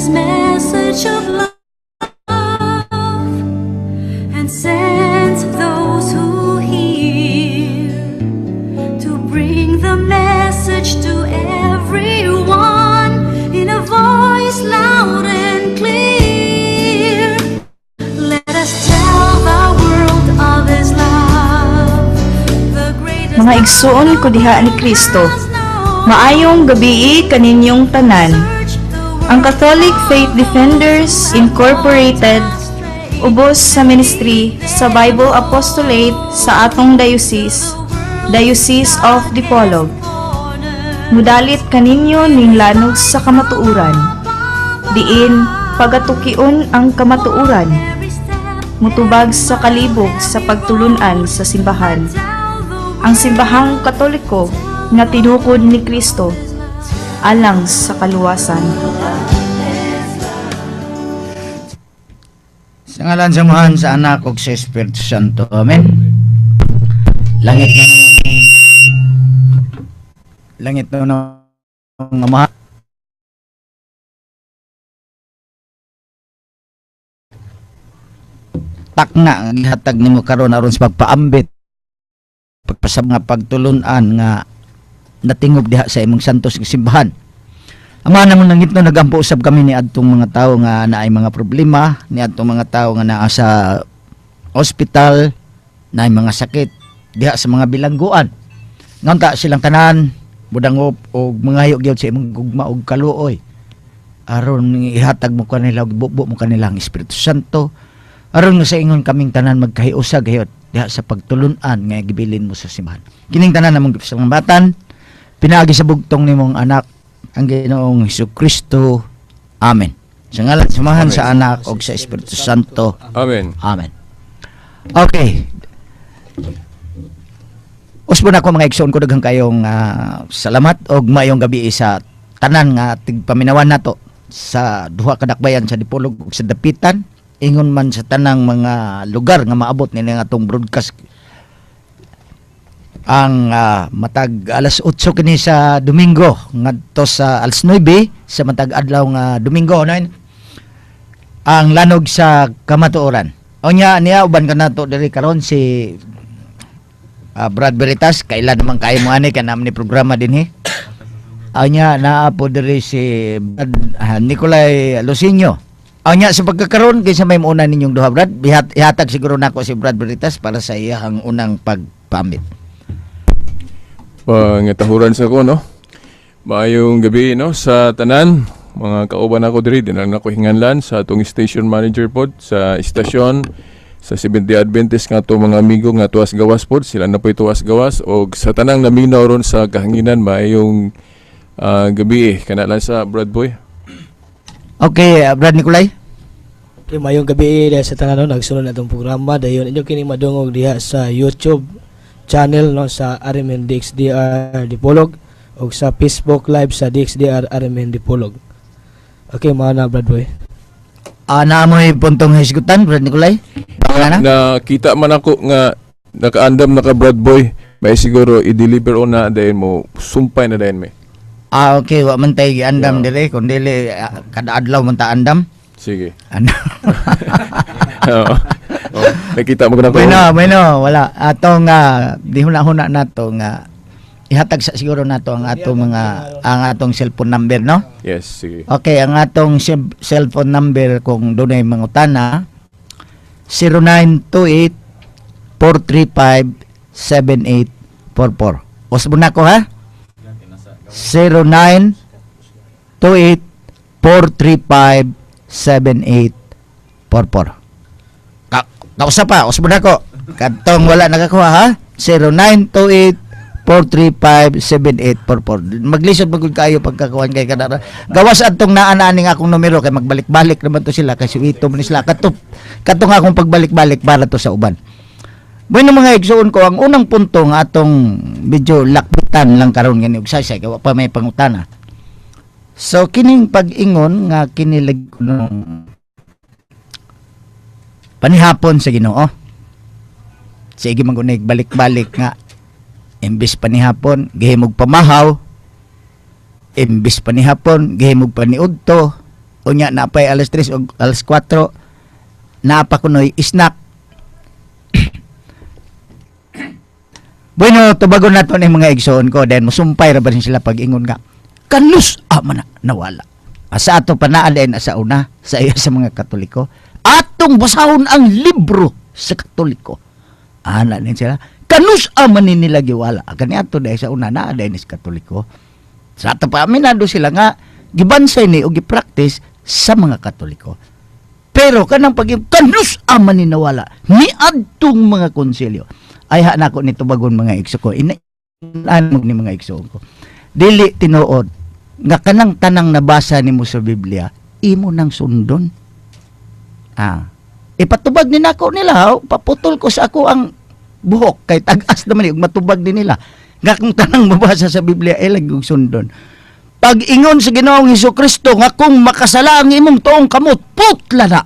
this message of love and sent those who hear to bring the message to everyone in a voice loud and clear. Let us tell the world of His love, the greatest Mga igsoon ko diha ni Kristo, maayong gabi kaninyong tanan. Ang Catholic Faith Defenders Incorporated ubos sa ministry sa Bible Apostolate sa atong Diocese of Dipolog. Mudalit kaninyo ning lanog sa kamatuuran. Diin pagatukion ang kamatuuran. Mutubag sa kalibog sa pagtulunan sa simbahan. Ang simbahang Katoliko nga tinukod ni Kristo alang sa kaluwasan. Sa ngalan sa Amahan, sa Anak ug sa Espiritu Santo. Amen. Langit na Ama. Takna ang ihatag nimo karon aron sa pagpaambit pagpasab nga pagtulunan nga natingob diha sa imong santos nga simbahan. Ama namon nangit no nagampo usab kami ni adtong mga tawo nga naay mga problema, ni adtong mga tawo nga naa sa ospital, naay mga sakit diha sa mga bilangguan. Ngonta silang tanan budangop og mangayo gyud sa imong gugma og kaluoy. Aron ihatag mo kanila og bubo mo kanila ang Espiritu Santo. Aron nga sa ingon kaming tanan magkahiusa gayud diha sa pagtulunan nga gibilin mo sa simbahan. Kining tanan namong gipasamatan pinaagi sa bugtong nimong anak ang Ginoong Hesukristo. Amen. Sa ngalan samahan sa Anak ug sa Espiritu Santo. Amen. Amen. Okay. Usbon ako mga igsoon ko daghang kayong salamat og maayong gabi sa tanan nga tigpaminawan nato sa duha ka dakbayan sa Dipolog ug sa Dapitan. Ingon man sa tanang mga lugar nga maabot nila nga atong broadcast ang matag alas 8 kini sa Domingo ngadto sa alas 9 sa matag adlaw nga Domingo no? Ang lanog sa kamatuoran. Onya niya uban kanato diri karon si Brad Veritas, kailan naman kayo mo ani kanam ni programa din Onya naa po diri si Brad Nicolay Lucinio. Anya sa pagkakaroon kaysa may una ninyong duha Brad, ihatag siguro nako si Brad Veritas para sa iya ang unang pagpamit. Pangitahuran sa ko, no? Maayong gabi, no? Sa tanan, mga kauban ako diri, dinang ako hinganlan sa atong station manager pod, sa istasyon, sa Seventh-day Adventist nga itong mga amigo nga tuwas gawas pod, sila na po tuwas gawas, o sa tanang naminaw ron sa kahanginan, maayong gabi, kanalan sa Brad Boy. Okay, Brad Nicolay. Okay, mayong gabi dahil sa tanan nagsunod na itong programa dayon inyo kini madungog diha sa YouTube channel no sa RMN DXDR Dipolog o sa Facebook Live sa DXDR RMN Dipolog. Okay, mga na Brad Boy. Naamoy puntong hisgutan Brad Nicolay. Nakita man ako nga nakaandam naka Brad Boy, may siguro i-deliver o na dayon mo sumpay na dayon may. Okay, wa man tay giandam dire kun dili kada adlaw man ta andam. Sige. Ano? Nakita mo ko na ko. Bueno, wala. Atong di huna-huna nato nga ihatag sa siguro nato ang atong atong cellphone number, no? Yes, sige. Okay, ang atong cellphone number kung dunay mangutana 0928-435-7844. Usbon nako ha? 0928-435-7844. Kausa pa, usbon nako. Kadtong wala nakakuha ha? 0928-435-7844. Maglisod magud kayo pagkakuan kay kanara. Gawas adtong naa-aning akong numero kay magbalik-balik naman to sila kasi ito man sila katong akong pagbalik-balik para to sa uban. Bueno mga igsoon ko, ang unang punto nga atong medyo lakbitan lang karon gani og say kay pa may pangutana. So kining pag-ingon nga kinilig no panihapon sa Ginoo. Sige magunay balik-balik nga imbis panihapon gihimog pamahaw, imbis panihapon gihimog paniudto, Unya napay alas 3 o alas 4 napa kunoy snack. Bueno, tubagon nato ni mga igsoon ko, then musumpay ra ba rin sila pag-ingon nga. Kanus man nawala. Asa ato pa naa din sa una sa iya sa mga Katoliko. Atong basahon ang libro sa Katoliko. Ana din sila. Kanus man nila giwala. Kani ato dahil sa una naa din sa Katoliko. Sa ato pa aminado sila nga gibansay ni o gipractice sa mga Katoliko. Pero kanang kanus man ni nawala ni adtong mga konsilyo. Ay nako ni tubagon mga igso ko. Inaanmog ni mga igso ko. Dili tinuod nga kanang tanang nabasa nimo sa Biblia imo nang sundon. Ipatubag ni nako nila, paputol ko sa ako ang buhok kay tag-as naman ug matubag din nila. Nga kung tanang mabasa sa Biblia ay lagi sundon. Pag ingon sa Ginoong Hesukristo nga kung makasala ang imong tuong kamot, putla na.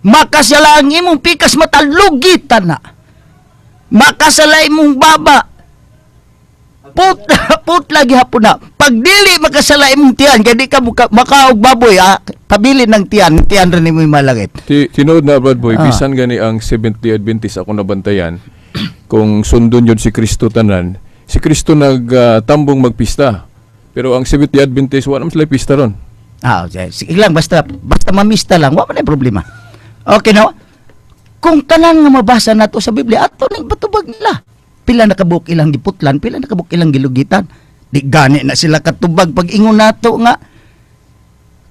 Makasala ang imong pikas mata, lugitan na. Makasala imong baba, putla gihapon na. Pag dili makasala imong tiyan, kaya di ka makaog baboy, pabili ng tiyan rin mo yung malagit. Tinood na, Brad Boy, bisan gani ang Seventh-day Adventist ako nabantayan, kung sundon yun si Kristo tanan, si Kristo nagtambong magpista. Pero ang Seventh-day Adventist, wala naman sila pista ron. Sige lang, basta mamista lang, wala na problema. Okay, no? Kung tanan nga mabasa nato sa Biblia, ato ning batubag nila. Pila nakabuk ilang giputlan, pila nakabuk ilang gilugitan. Di gani na sila katubag pag ingon nato nga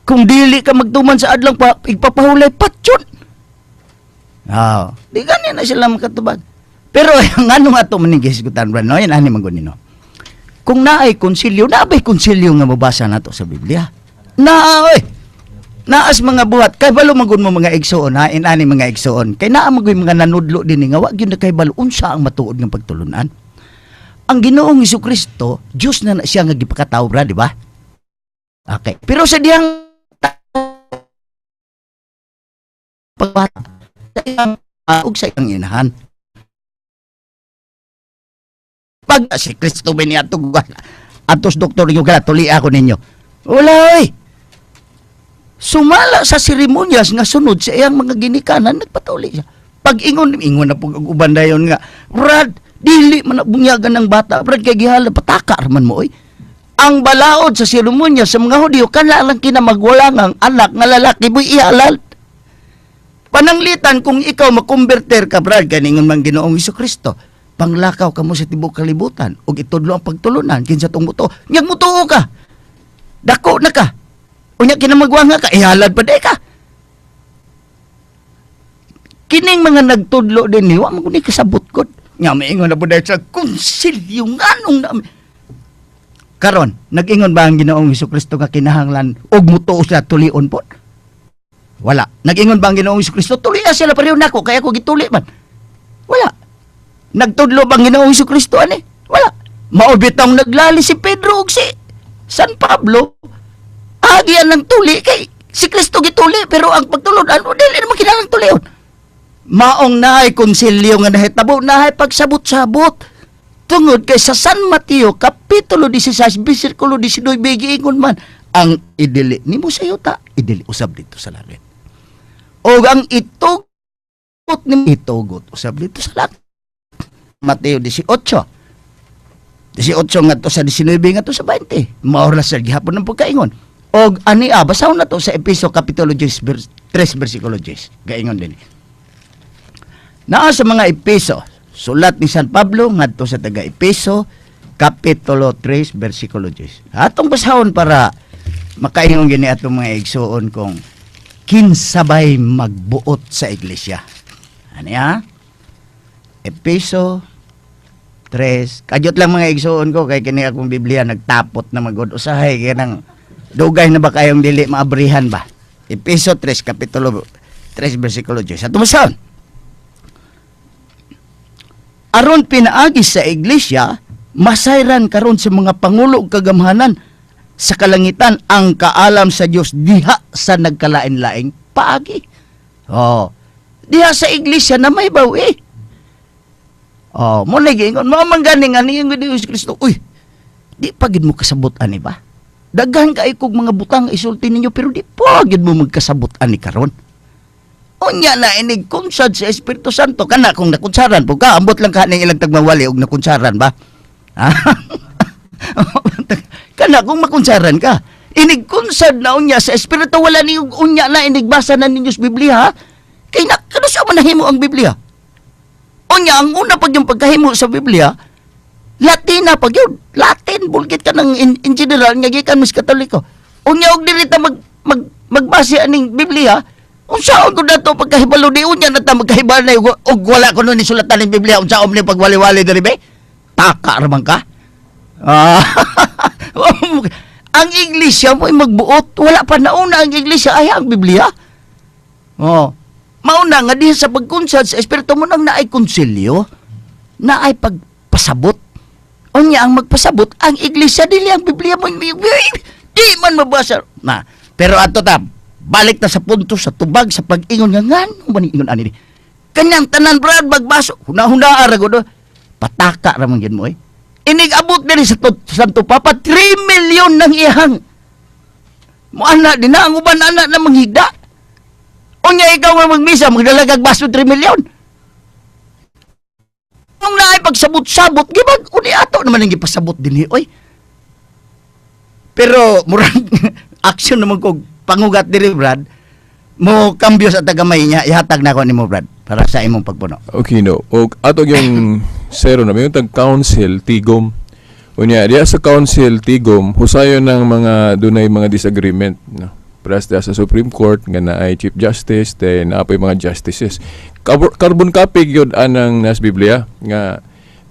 kung dili ka magtuman sa adlang igpapahulay patyon. Di gani na sila makatubag. Pero ang ano nga to maningis gutan bro, no? Yan ani mangunino. Kung naay konsilyo, naabay konsilyo nga mabasa nato sa Biblia. Naas mga buhat kay balo magun mo mga igsoon ha inani mga igsoon kay naa magoy mga nanudlo din nga wa gyud kay balo unsa ang matuod nga pagtulunan. Ang Ginoong Hesukristo Dios na siya nga gipakatawo ra, di ba? Okay, pero sa diyang pagbata ug sa iyang inahan pag si Kristo bini atos doktor yung tuli ako ninyo wala sumala sa seremonyas nga sunod sa iyang mga ginikanan, nagpatuli siya. Pag ingon na po uban dayon nga, Brad, dili man bunyagan ng bata, Brad, kay gihala, pataka man mo, Ang balaod sa seremonyas sa mga Hudyo, kana lang kinamagwalang ang anak nga lalaki, boy ihalal. Pananglitan kung ikaw makumberter ka, Brad, kaningon man Ginoong Hesukristo, panglakaw ka mo sa tibok kalibutan, ug itudlo ang pagtulunan, kinsa tong muto, nyag mutuo ka, dako na ka, unya kinamagwa nga ka, ihalad pa day ka. Kining mga nagtudlo din ni, wa man kundi kasabot ko. Nga maingon na po dahil sa konsilyo nga nung namin. Karon, nag-ingon ba ang Ginoong Hesukristo nga kinahanglan og mutuo sa tulion po? Wala. Nag-ingon ba ang Ginoong Hesukristo? Tulian sila pareho nako, kaya ko gituli man. Wala. Nagtudlo ba ang Ginoong Hesukristo ani? Wala. Maubitang naglali si Pedro ug si San Pablo. Agian ng tuli kay si Kristo gituli pero ang pagtulod ano dili naman kinahanglan tulion. Maong naay konsilyo nga nahitabo naay pagsabot-sabot tungod kay sa San Mateo kapitulo 16 bersikulo 19 giingon man ang idili nimo sa yuta idili usab dito sa langit. O ang itugot nimo itugot usab dito sa langit. Mateo 18 nga to sa 19 nga to sa 20. Maoras sa gihapon ng pagkaingon. Og ani basaw na to sa Efeso kapitulo 3 bersikulo 10. Gaingon din. Naa sa mga Efeso, sulat ni San Pablo ngadto sa taga Efeso kapitulo 3 bersikulo 10. Atong basahon para makaingon gini atong mga igsoon kung kinsabay magbuot sa iglesia. Ani Efeso 3. Kadyot lang mga igsoon ko kay kini akong Biblia nagtapot na magod usahay kay nang dugay na ba kayong dili maabrihan ba? Efeso 3 kapitulo 3 bersikulo 10. Sa tumasan. Aron pinaagi sa iglesia, masayran karon sa mga pangulo ug kagamhanan sa kalangitan ang kaalam sa Dios diha sa nagkalain-laing paagi. Diha sa iglesia na may bawi. Mo lagi ingon mo man gani nga ni Dios Kristo. Uy, di pagid mo kasabot ani ba? Daghan kay kog mga butang isulti ninyo pero di po gyud mo magkasabot ani karon. Unya na inig kunsad sa Espiritu Santo kana kung nakunsaran po ka ambot lang ka ning ilang tagmawali og nakunsaran ba? Kana kung makunsaran ka inig kunsad na unya sa Espiritu wala ni unya na inig basa na ninyo sa Biblia ha? Kay na kano sa manahimo ang Biblia? Unya ang una pag yung pagkahimo sa Biblia Latina pag yun. Latin. Bulgit ka ng in general nga gikan mis Katoliko. Unya og dili ta magbase aning Biblia. Unsaon ko dato pagkahibalo di unya na ta magkahibal na og wala ko nun ni sulatan ning Biblia unsaon ni pagwali-wali diri be? Taka ramang ka. Ang iglesia mo ay magbuot. Wala pa nauna ang iglesia ay ang Biblia. Mauna nga diha sa pagkunsad sa Espiritu mo nang naay konsilyo. Naay pagpasabot. Unya ang magpasabot ang iglesia dili ang Biblia mo di man mabasa na pero ato ta balik ta sa punto sa tubag sa pag-ingon nga ngano man ingon ani kanyang tanan brad magbaso huna-huna ara gud pataka ra man gyud mo inig abot diri sa Santo Papa 3 milyon nang ihang mo ana din na ang uban ana na manghigda unya ikaw nga magmisa magdala kag baso 3 milyon. Kung naay pagsabot-sabot, gibag, uni ato naman ang gipasabot din oy. Pero, murang, action naman ko, pangugat diri, Brad, mo kambyo sa tagamay niya, ihatag na ko ni mo, Brad, para sa imong pagpuno. Okay, no. O ato yung zero na, may yung tag-council, tigom. Unya, diya sa council, tigom, husayon ng mga, dunay mga disagreement, no? Pras sa Supreme Court, nga na ay Chief Justice, then apoy mga justices. Carbon copy yun anang nas Biblia, nga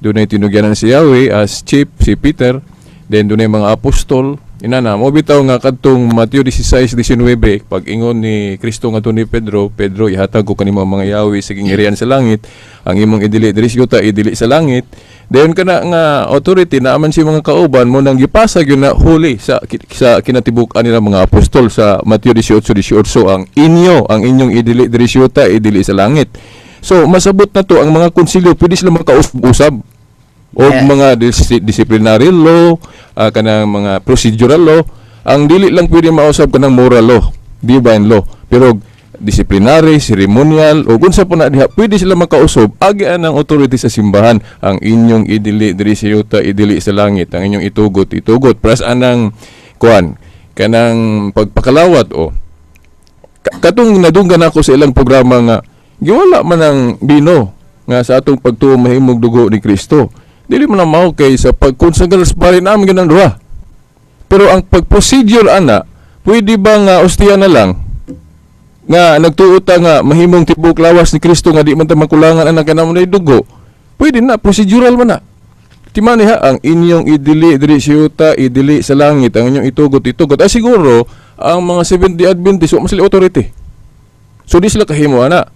doon ay tinugyanan si Yahweh as Chief, si Peter, then doon ay mga apostol, inana, mo bitaw nga kadtong Mateo 16:19, pag ingon ni Kristo nga to ni Pedro, ihatag ko kanimo mga Yahweh sa ginghirian sa langit, ang imong idili diri sa idili sa langit. Dayon kana nga authority na aman si mga kauban mo nang gipasag yun na huli sa kinatibuk-an nila mga apostol sa Mateo 18:18 ang inyong idili diri sa idili sa langit. So masabot na to ang mga konsilyo pwede sila makausab o mga disciplinary law, kanang mga procedural law. Ang dili lang pwede mausab kanang moral law, divine law. Pero disciplinary, ceremonial, o kung sa po na diha, pwede sila makausab agian ang authority sa simbahan. Ang inyong idili diri sa yuta, idili sa langit. Ang inyong itugot. Pras anang kuan, kanang pagpakalawat o. Katong nadunggan ako sa ilang programa nga, giwala man ang bino nga sa atong pagtuo mahimong dugo ni Kristo. Dili man mao kay sa pagkonsagrar sa pari namin ganang duha. Pero ang pag-procedure ana, pwede ba nga ostiya na lang nga nagtuo ta nga mahimong tibok lawas ni Kristo nga di man ta makulangan ang kanamo na dugo. Pwede na procedural man na. Timani ha ang inyong idili diri sa yuta, idili sa langit, ang inyong itugot. Siguro ang mga Seventh-day Adventist wa sila authority. So di sila kahimo ana.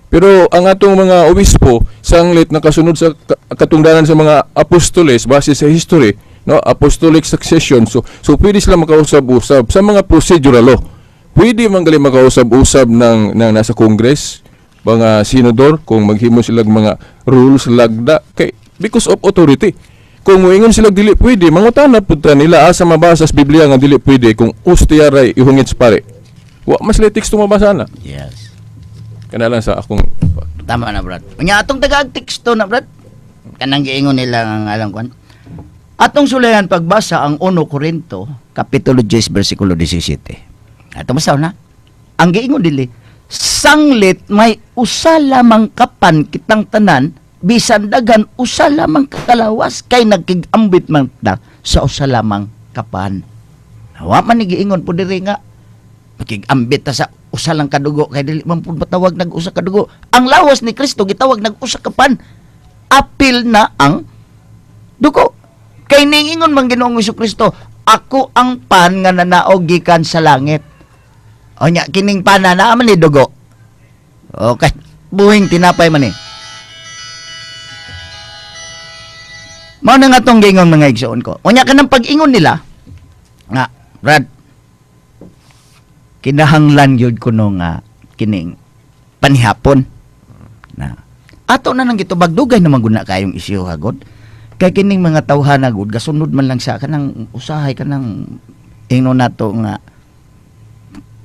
Pero ang atong mga obispo sanglit nakasunod sa katungdanan sa mga apostoles base sa history, no, apostolic succession. So pwede sila makausab-usab sa mga procedural law. Pwede man gali makausab-usab ng nasa Congress, mga senador kung maghimo sila mga rules lagda kay because of authority. Kung moingon sila dili pwede, mangutana pud ta nila asa mabasa sa Biblia nga dili pwede kung ustiya ray ihungit sa pare. Wa mas text mabasa na. Yes. Kana lang sa akong Tama na, Brad. Unya atong tagag-teksto na, Brad. Kanang giingon nila ang alang kwan. Atong sulayan pagbasa ang 1 Corinto, kapitulo 10, versikulo 17. Ato masaw na. Ang giingon dili, sanglit may usa lamang kapan kitang tanan, bisan daghan usa lamang kalawas, kay nagkigambit man ta sa usa lamang kapan. Wa man ni giingon po diri nga, makigambit ta sa usa lang kadugo kay dili man pud matawag nag-usa kadugo. Ang lawas ni Kristo gitawag nag-usa ka pan. Apil na ang dugo. Kay ningingon man Ginoong Jesucristo, ako ang pan nga nanaog gikan sa langit. O nya kining pan na man ni dugo. Okay, buhing tinapay man ni. Mao na nga tong gingon mga igsoon ko. O nya kanang pag-ingon nila nga, Brad, kinahanglan yun ko nung kining panihapon na ato na nang gitubag dugay naman guna kayong isyu hagod kay kining mga tawhan hagod gasunod man lang sa kanang usahay kanang ingno nato nga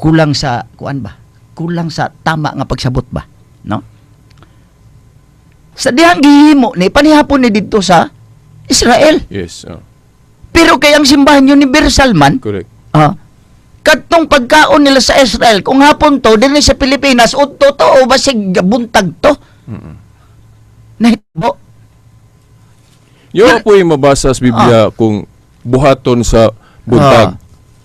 kulang sa kuan ba? Kulang sa tama nga pagsabot ba, no? Sa dihang gihimo ni panihapon ni didto sa Israel. Yes. Pero kay ang simbahan universal man, Correct. kadtong pagkaon nila sa Israel, kung hapon to dinhi sa Pilipinas, udto to o basig buntag to. Nahitabo. Yo apoy mabasa sa Biblia kung buhaton sa buntag.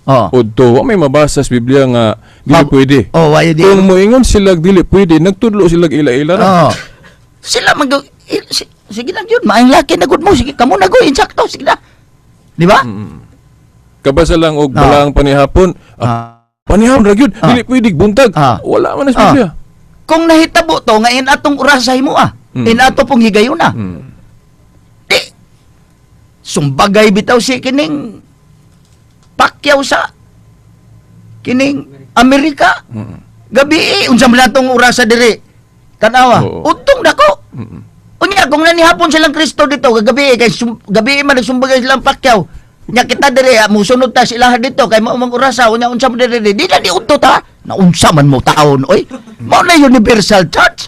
Udto, wa may mabasa sa Biblia nga dili pwede. Why di? Kung moingon sila dili pwede, nagtudlo sila ila-ila ra. Sila sige na yun, maayong laki na good mo, sige kamo na go, insakto, sige na. Di ba? Kabasa lang og balang panihapon. Panihapon ra gyud, dili pwede buntag. Wala man sa Biblia. Kung nahitabo to nga atong urasay mo inato pong higayon Di sumbagay bitaw si kining Pacquiao sa kining Amerika. Gabi unsa man natong urasa diri? Tanawa. Utong dako. Unya kung nanihapon silang Kristo dito gabi kay gabi man nagsumbagay silang Pacquiao. Nya kita diri musunod ta sila dito kay mao mang urasa unya unsa man diri di na di udto ta. Naunsa man mo taon oy. Mao na universal church.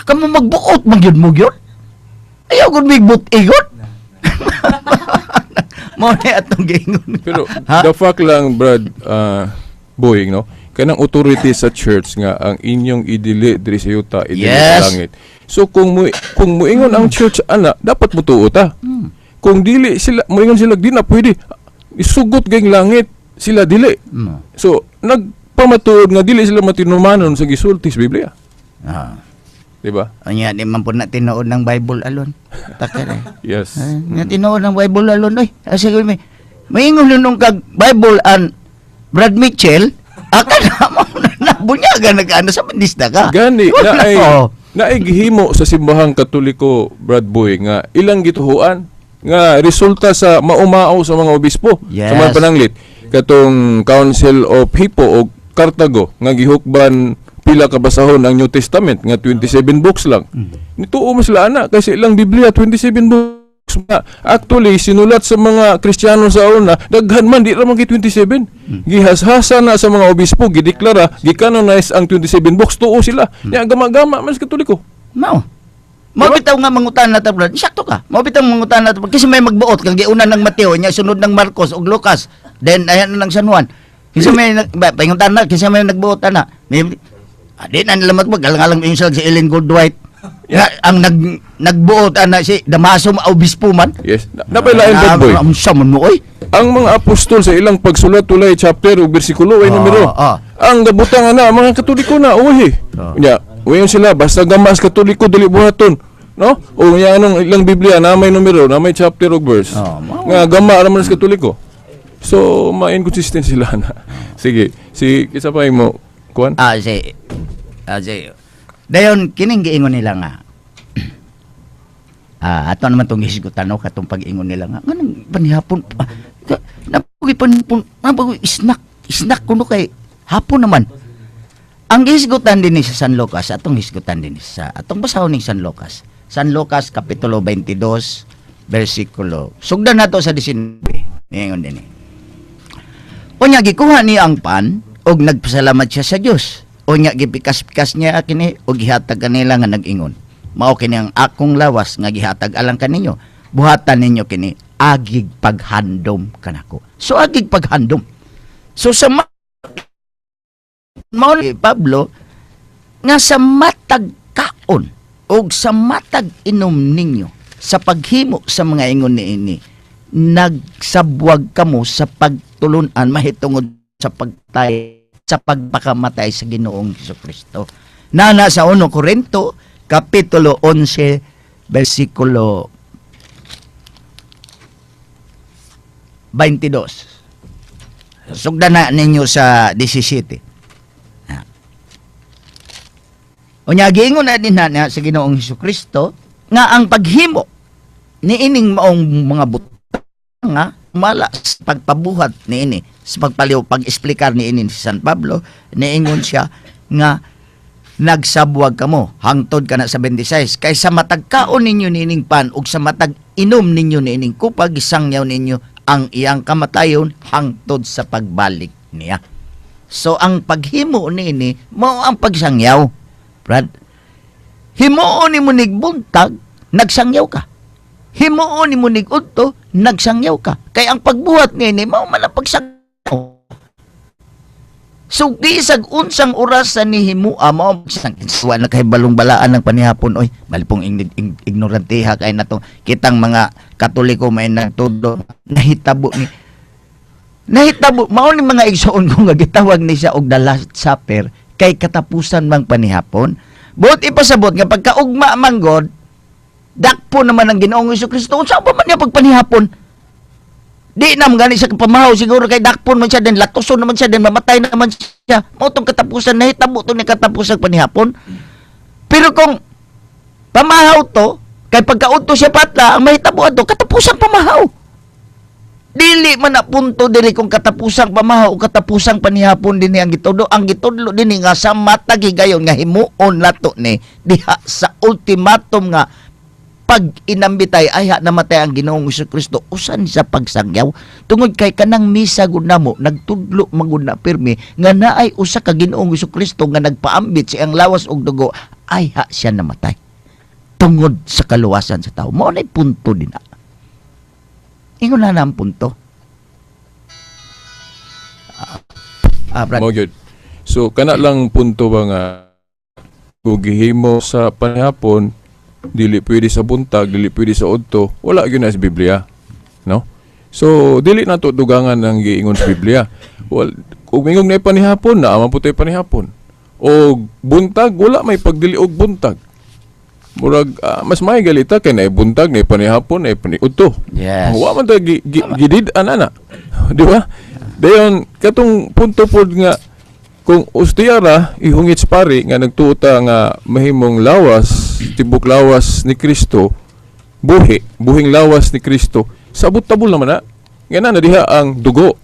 Kamu magbuot magyud mo gyud. Ayaw gud migbut igot. Mo na atong gingon. Pero the fact lang Brad Boying no, kanang authority sa church nga ang inyong idili diri sa yuta idili sa langit. So kung muingon ang church ana, dapat mutuo ta. Kung dili sila muingon sila di na pwede. Isugot gayng langit sila dili. So nagpamatuod nga dili sila matinumanon sa gisulti sa Biblia. Di ba? Anya di man po na tinuod ng Bible alon. Takare. Yes. Nga tinuod ng Bible alon oy. Sige may ingon nung kag Bible an Brad Mitchell, akala mo na bunyaga nag-ano sa bandista ka. Gani na ay gihimo sa simbahang Katoliko Brad Boy nga ilang gituhuan nga resulta sa maumao sa mga obispo sa mga pananglit katong Council of Hippo o Cartago nga gihukban pila ka basahon ang New Testament nga 27 books lang. Nituo mo sila ana kasi ilang Biblia 27 books na. Actually sinulat sa mga Kristiyano sa una daghan man di ra man 27. Gihashasa na sa mga obispo gideklara gicanonize ang 27 books tuo sila. Nya gama-gama man sa Katoliko. Mao bitaw nga mangutan na ta Brad. Sakto ka. Mao bitaw mangutan na ta kasi may magbuot kag giuna ng Mateo nya sunod ng Marcos ug Lucas. Then ayan na ng San Juan. Kasi may panguntan na kasi may nagbuot na. Di na nila mag-alang-alang yung si Ellen Goldwhite. Ang nagbuot ana si Damaso Obispo man. Yes. Napailain Bad Boy. Ang saman mo oy. Ang mga apostol sa ilang pagsulat tulay chapter o bersikulo ay numero. Ang gabutang ana mga Katoliko na uwi. Nya, uyon sila basta gamas Katoliko dili buhaton. No? O nya anong ilang Biblia na may numero, na may chapter o verse. Nga gama ra man sa Katoliko. So ma-inconsistent sila na. Sige, si isa pa mo kuan? Dayon kining giingon nila nga. Ato naman tong hisgutan no katong pag-ingon nila nga. Nganong panihapon napugi snack kuno kay hapon naman. Ang hisgutan din ni sa San Lucas, atong hisgutan din sa atong basahon ni San Lucas. San Lucas kapitulo 22 bersikulo. Sugdan nato sa 19. Ingon din. Unya gikuha niya ang pan og nagpasalamat siya sa Dios. Unya gipikas-pikas niya kini og gihatag kanila nga nag-ingon. Mao kini ang akong lawas nga gihatag alang kaninyo. Buhatan ninyo kini agig paghandom kanako. So agig paghandom. So sa mao ni Pablo nga sa matag kaon og sa matag inom ninyo sa paghimo sa mga ingon niini nagsabwag kamo sa pagtulunan mahitungod sa pagtay sa pagpakamatay sa Ginoong Jesucristo. Nana sa 1 Korinto kapitulo 11 bersikulo 22. Sugdan na ninyo sa 17. Unya giingon na din na sa Ginoong Jesucristo nga ang paghimo niining maong mga butang nga mala sa pagpabuhat niini sa pagpaliw pag-explicar niini si San Pablo niingon siya nga nagsabwag kamo hangtod kana sa 26 kaysa matagkaon ninyo niining pan ug sa matag inom ninyo niining kupag isangyaw ninyo ang iyang kamatayon hangtod sa pagbalik niya. So ang paghimo nini mao ang pagsangyaw. Brad, himuon ni mo nigbuntag, nagsangyaw ka. Himuon ni mo nigudto, nagsangyaw ka. Kay ang pagbuhat nini mao man ang pagsangyaw. So bisag unsang oras sa ni himua mao wa na kay balong-balaan ng panihapon oy malipong ignoranteha kay nato kitang mga Katoliko may nagtudo nahitabo mao ni mga igsoon ko nga gitawag ni siya og the Last Supper kay katapusan mang panihapon. Buot ipasabot nga pagkaugma man God dakpo naman ang Ginoong Jesucristo unsa pa man niya pagpanihapon. Di na gani siya pamahaw siguro kay dakpon man siya din latoson naman siya din mamatay naman siya mao tong katapusan nahitabo to ni katapusang panihapon. Pero kung pamahaw to kay pagkaudto siya patla ang mahitabo ato katapusang pamahaw. Dili man na punto diri kung katapusang pamahaw o katapusang panihapon dinhi ang gitudlo dinhi nga sa matag higayon nga himuon lato ni diha sa ultimatum nga pag inambitay ay namatay ang Ginoong Jesucristo usan sa pagsangyaw tungod kay kanang misa gud namo nagtudlo magud na pirmi nga naay usa ka Ginoong Jesucristo nga nagpaambit siyang lawas og dugo ay siya namatay tungod sa kaluwasan sa tao. Mao nay punto din na. Ingon na ang punto. Mo gyud. So kana lang punto ba nga kung gihimo sa panihapon dili pwede sa buntag, dili pwede sa udto, wala gyud na sa Biblia, no? So dili nato dugangan ang giingon sa Biblia. Well, kung mingong na panihapon na man putoy panihapon. O buntag wala may pagdili og buntag. Murag mas may galita kay na buntag na panihapon na udto. Yes. Wa man ta gidid ana. Di ba? Dayon katong punto pod nga kung ustiyara ihungit sa pari nga nagtuota nga mahimong lawas, tibok lawas ni Kristo, buhing lawas ni Kristo, sabot-tabol naman na. Nga na diha ang dugo.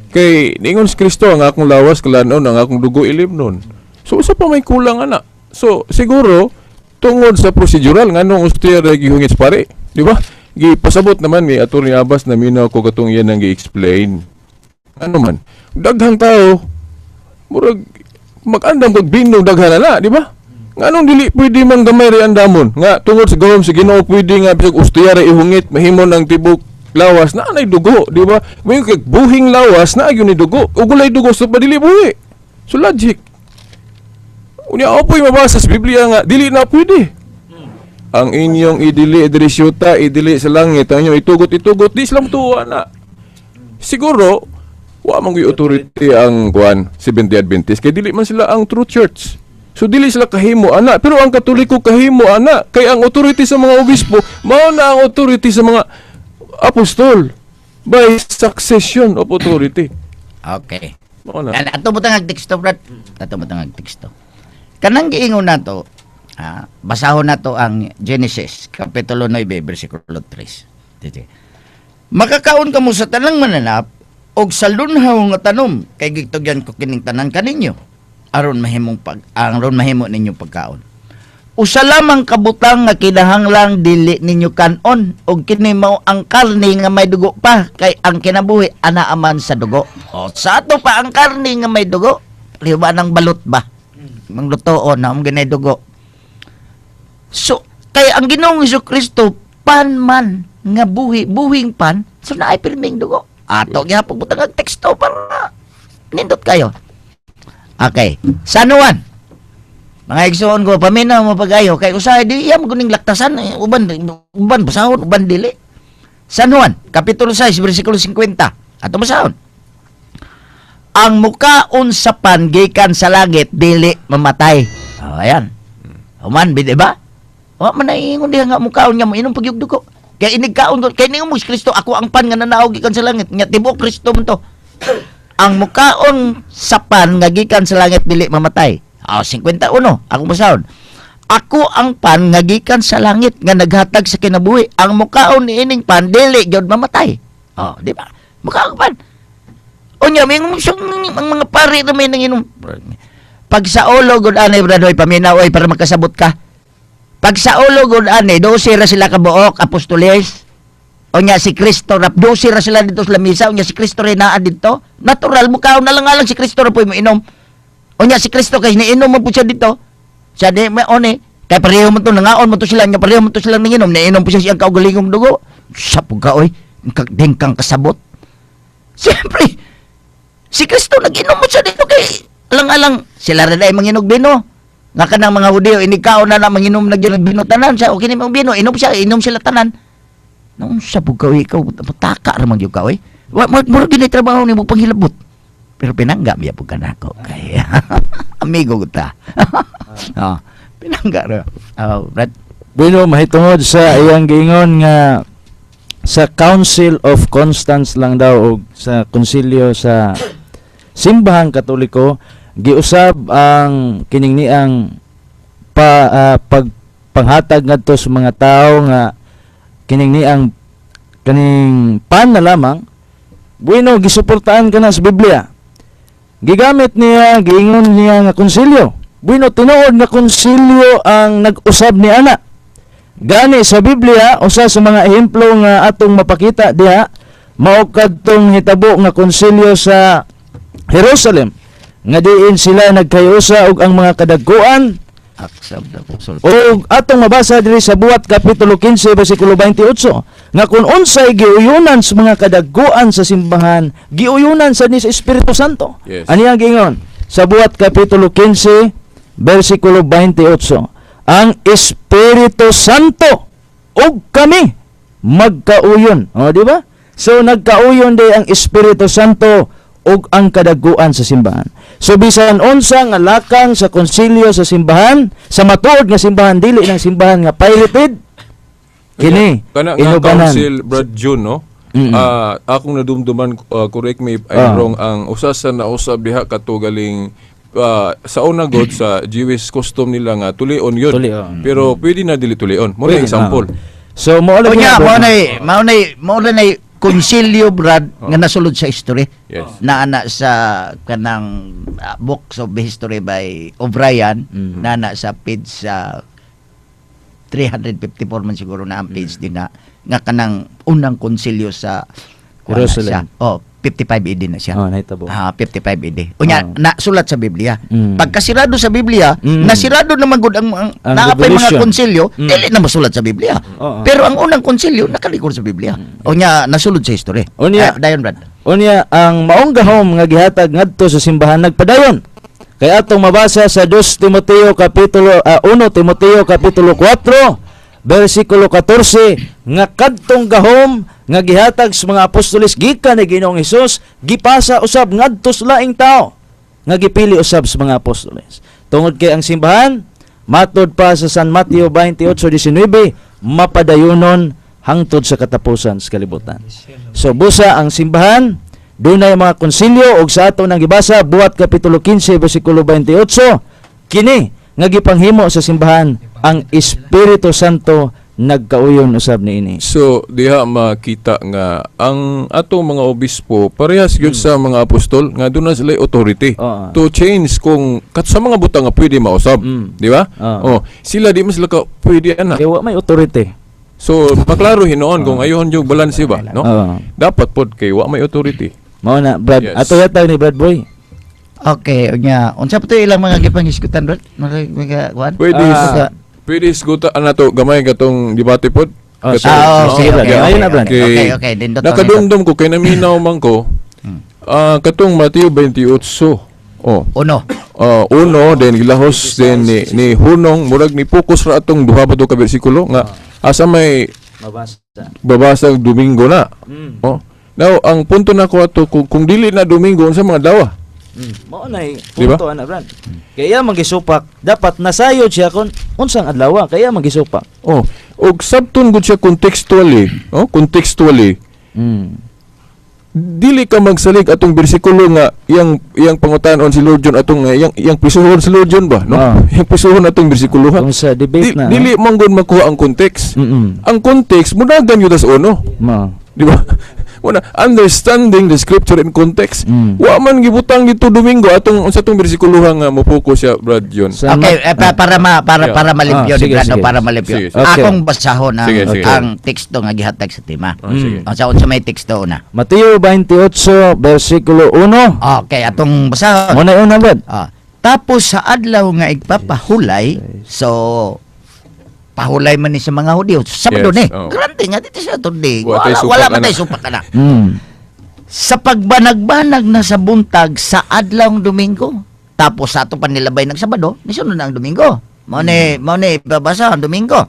Kay ningon si Kristo ang akong lawas kalanon, ang akong dugo ilimnon. So usa pa may kulang ana. So siguro tungod sa procedural nganong ustiyara gihungit sa pari, di ba? Gipasabot naman ni Atty. Abbas na minaw ko katong yan ang gi-explain. Ano man, daghang tao murag mag-andam kag binog daghan na, di ba? Nganong dili pwede man gamay ri andamon nga tungod sa gawom sa Ginoo pwede nga bisag ustiyara ihungit mahimon ang tibok lawas na anay dugo, di ba? May kag buhing lawas na gyud ni dugo. Ug walay dugo sa dili buhi. So logic. Unya apoy mabasa sa Biblia nga dili na pwede. Ang inyong idili diri syuta, idili sa langit, ang inyong itugot di sila tuwa na. Siguro wa man gyud authority ang kuan Seventh-day Adventist kay dili man sila ang true church. So dili sila kahimo ana, pero ang Katoliko kahimo ana kay ang authority sa mga obispo mao na ang authority sa mga apostol by succession of authority. Okay. Mao na. Ato mo tangag teksto, Brad. Ato mo tangag teksto. Kanang giingon nato, basahon nato ang Genesis kapitulo 9 bersikulo 3. Dito. Makakaon kamo sa tanang mananap og sa lunhaw nga tanom kay gitugyan ko kining tanan kaninyo aron mahimong aron mahimo ninyo pagkaon. Usa lamang kabutang nga kinahanglang dili ninyo kanon og kini mao ang karne nga may dugo pa kay ang kinabuhi ana aman sa dugo. O sa ato pa ang karne nga may dugo, liwa nang balot ba? Manglutoon na ang ganay dugo. So kay ang Ginoong Jesucristo pan man nga buhing pan so naay pirming dugo. Ato gyapon butang ang teksto para nindot kayo. Okay. San Juan. Mga igsoon ko paminaw mo pagayo kay usahay di iya guning laktasan uban basahon uban dili. San Juan kapitulo 6 bersikulo 50. Ato basahon. Ang mukaon sa pan gikan sa langit dili mamatay. Oh, ayan. Human di ba? Wa man ingon diha nga mukaon nga mo inom pagyugdog ko. Kaya inigkaon ko, kaya ningon mo Kristo, ako ang pan nga nanaog gikan sa langit. Nga tibok Kristo mo to. Ang mukaon sa pan nga gikan sa langit dili mamatay. 51, ako masahod. Ako ang pan nga gikan sa langit nga naghatag sa kinabuhi. Ang mukaon ni ining pan dili gyud mamatay. Oh, di ba? Mukaon pan. Unya, may mga pari na may nanginom. Pag sa ulo gud anay bradoy paminaw ay para makasabot ka. Pag sa ulo gud ani 12 ra sila ka buok apostoles. O nya si Kristo rapdosi ra sila dito sa lamisa, o nya si Kristo rin naa dito. Natural mo kaon na lang nga lang si Kristo ra po mo inom. O nya si Kristo kay niinom mo po siya dito. Siya di may one kay pareho mo to nangaon mo to sila nya pareho mo to sila ninginom, niinom po siya siyang kaugalingong dugo. Sa ka oy, dengkang kasabot. Siyempre, si Kristo nag-inom mo siya dito kay alang-alang sila rin ay manginog bino. Nga kanang mga Hudyo inikaw na manginom nagbino tanan siya. Okay ni bino, inom siya, inom sila tanan. Naun sa bugaw ikaw mataka ra man gyud ka oy. Wa mo gini trabaho nimo panghilabot. Pero pinangga miya pud kanako kay amigo ta. Oh, pinangga ra. Brad. Bueno, mahitungod sa iyang giingon nga sa Council of Constance lang daw o sa konsilyo sa Simbahang Katoliko giusab ang kining niang pagpanghatag ngadto sa mga tawo nga kining niang kaning pan na lamang bueno gisuportahan kana sa Biblia. Gigamit niya giingon niya nga konsilyo. Bueno tinuod nga konsilyo ang nag-usab ni ana. Gani sa Biblia usa sa mga ehemplo nga atong mapakita diha mao kadtong hitabo nga konsilyo sa Jerusalem nga diin sila nagkayusa og ang mga kadagkuan Aksab da pusol. o atong mabasa diri sa buhat kapitulo 15 bersikulo 28 nga kung unsay giuyunan sa mga kadagkuan sa simbahan giuyunan sa ni sa Espiritu Santo. Yes. Ani ang giingon sa buhat kapitulo 15 bersikulo 28 ang Espiritu Santo ug kami magkauyon. O di ba? So nagkauyon day ang Espiritu Santo ug ang kadagkuan sa simbahan. So bisan unsa nga lakang sa konsilyo sa simbahan, sa matuod nga simbahan dili ng simbahan nga pirated, kini Kana nga inubanan. Council Brad June, no? Akong nadumduman, correct me if I'm wrong, ang usa sa nausab diha katugaling sa una god sa Jewish custom nila nga tulion yun. Tulion. Pero pwede na dili tulion. Mo Pwede, example. So mo O lang nya yan, mao na konsilyo Brad nga nasulod sa history. Yes. Na ana sa kanang books of history by O'Brien na ana sa page sa 354 man siguro na ang page din na nga kanang unang konsilyo sa Jerusalem. siya. 55 AD na siya. Oh, nahitabo. 55 AD. Unya nasulat sa Biblia. Mm. Pagkasirado sa Biblia, nasirado naman gud ang naapay mga revelation. konsilyo, dili na masulat sa Biblia. Oo. Pero ang unang konsilyo nakalikod sa Biblia. Unya nasulod sa history. Unya- Dayon Brad. Unya ang maong gahom nga gihatag ngadto sa simbahan nagpadayon. Kay atong mabasa sa 2 Timoteo kapitulo 1 Timoteo kapitulo 4 bersikulo 14 nga kadtong gahom nga gihatag sa mga apostoles gikan ni Ginoong Hesus gipasa usab ngadto sa laing tao nga gipili usab sa mga apostoles. Tungod kay ang simbahan matod pa sa San Mateo 28:19 mapadayonon hangtod sa katapusan sa kalibutan. So busa ang simbahan dunay mga konsilyo ug sa ato nang gibasa buhat kapitulo 15 bersikulo 28 kini nga gipanghimo sa simbahan ang Espiritu Santo nagkauyon usab niini. So diha makita nga ang atong mga obispo parehas gyud sa mga apostol nga doon na sila authority Oo. to change kung kat sa mga butang nga pwede mausab, di ba? Oo. Sila di man sila ka pwede ana. Kaya wa may authority. So maklaro hinoon kung ayon yung balanse ba, no? Oo. Dapat pod kay wa may authority. Mao na Brad. Yes. Ato yata ni Brad Boy. Okay, unya unsa pa to ilang mga gipangisgutan Brad? Mga kuan? Pwede Ah. pwede isguta nato gamay katong debate pod. Oh, Katong- sige, okay, sige, okay, Brad. Ayun na, Brad. okay, okay, dindot to, Nakadumdum ko kay naminaw man ko. Katong Mateo 28. Uno. Uno then gilahos then ni hunong murag ni focus ra atong duha ba to ka bersikulo nga asa may Mabasa. babasag Domingo na. Mm. Now ang punto na ko ato kung dili na Domingo unsa mga dawa? Mao na Di ba? punto ana Brad. Kaya magisupak dapat nasayod siya kun unsang adlaw kaya magisupak. Og sabton gud siya contextually, contextually. Dili ka magsalig atong bersikulo nga iyang pangutanon si Lord John atong iyang pisuhon si Lord John ba, no? Ah. Yang pisuhon atong bersikulo ha. Kung sa debate na. Dili man gud makuha ang context. Mm. Ang context mudagan gyud sa uno, Mao. di ba? Una, understanding the scripture in context. Mm. Wa man gibutang dito Domingo atong unsa tong bersikulo nga mopokus siya Brad John. Sa Okay, para Yeah. malimpyo Ah, ni sige, Brando, sige. para malimpyo. Sige, sige. Okay. Akong basahon Sige, sige. ang teksto nga gihatag sa tema. sige. Sa may teksto una. Mateo 28 versikulo 1. Okay, atong basahon. Muna una Brad. Tapos sa adlaw nga igpapahulay, so pahulay man ni sa mga Hudyo. Sabado Yes, ni. oh. Grante nga dito sa today. Wa tay supak, Wala man anak. tay supak na. Sa Sa pagbanag-banag na sa buntag sa adlawng Domingo. Tapos sa ato pa nilabay ng Sabado, nisunod na ang Domingo. Mao ni babasa ang Domingo.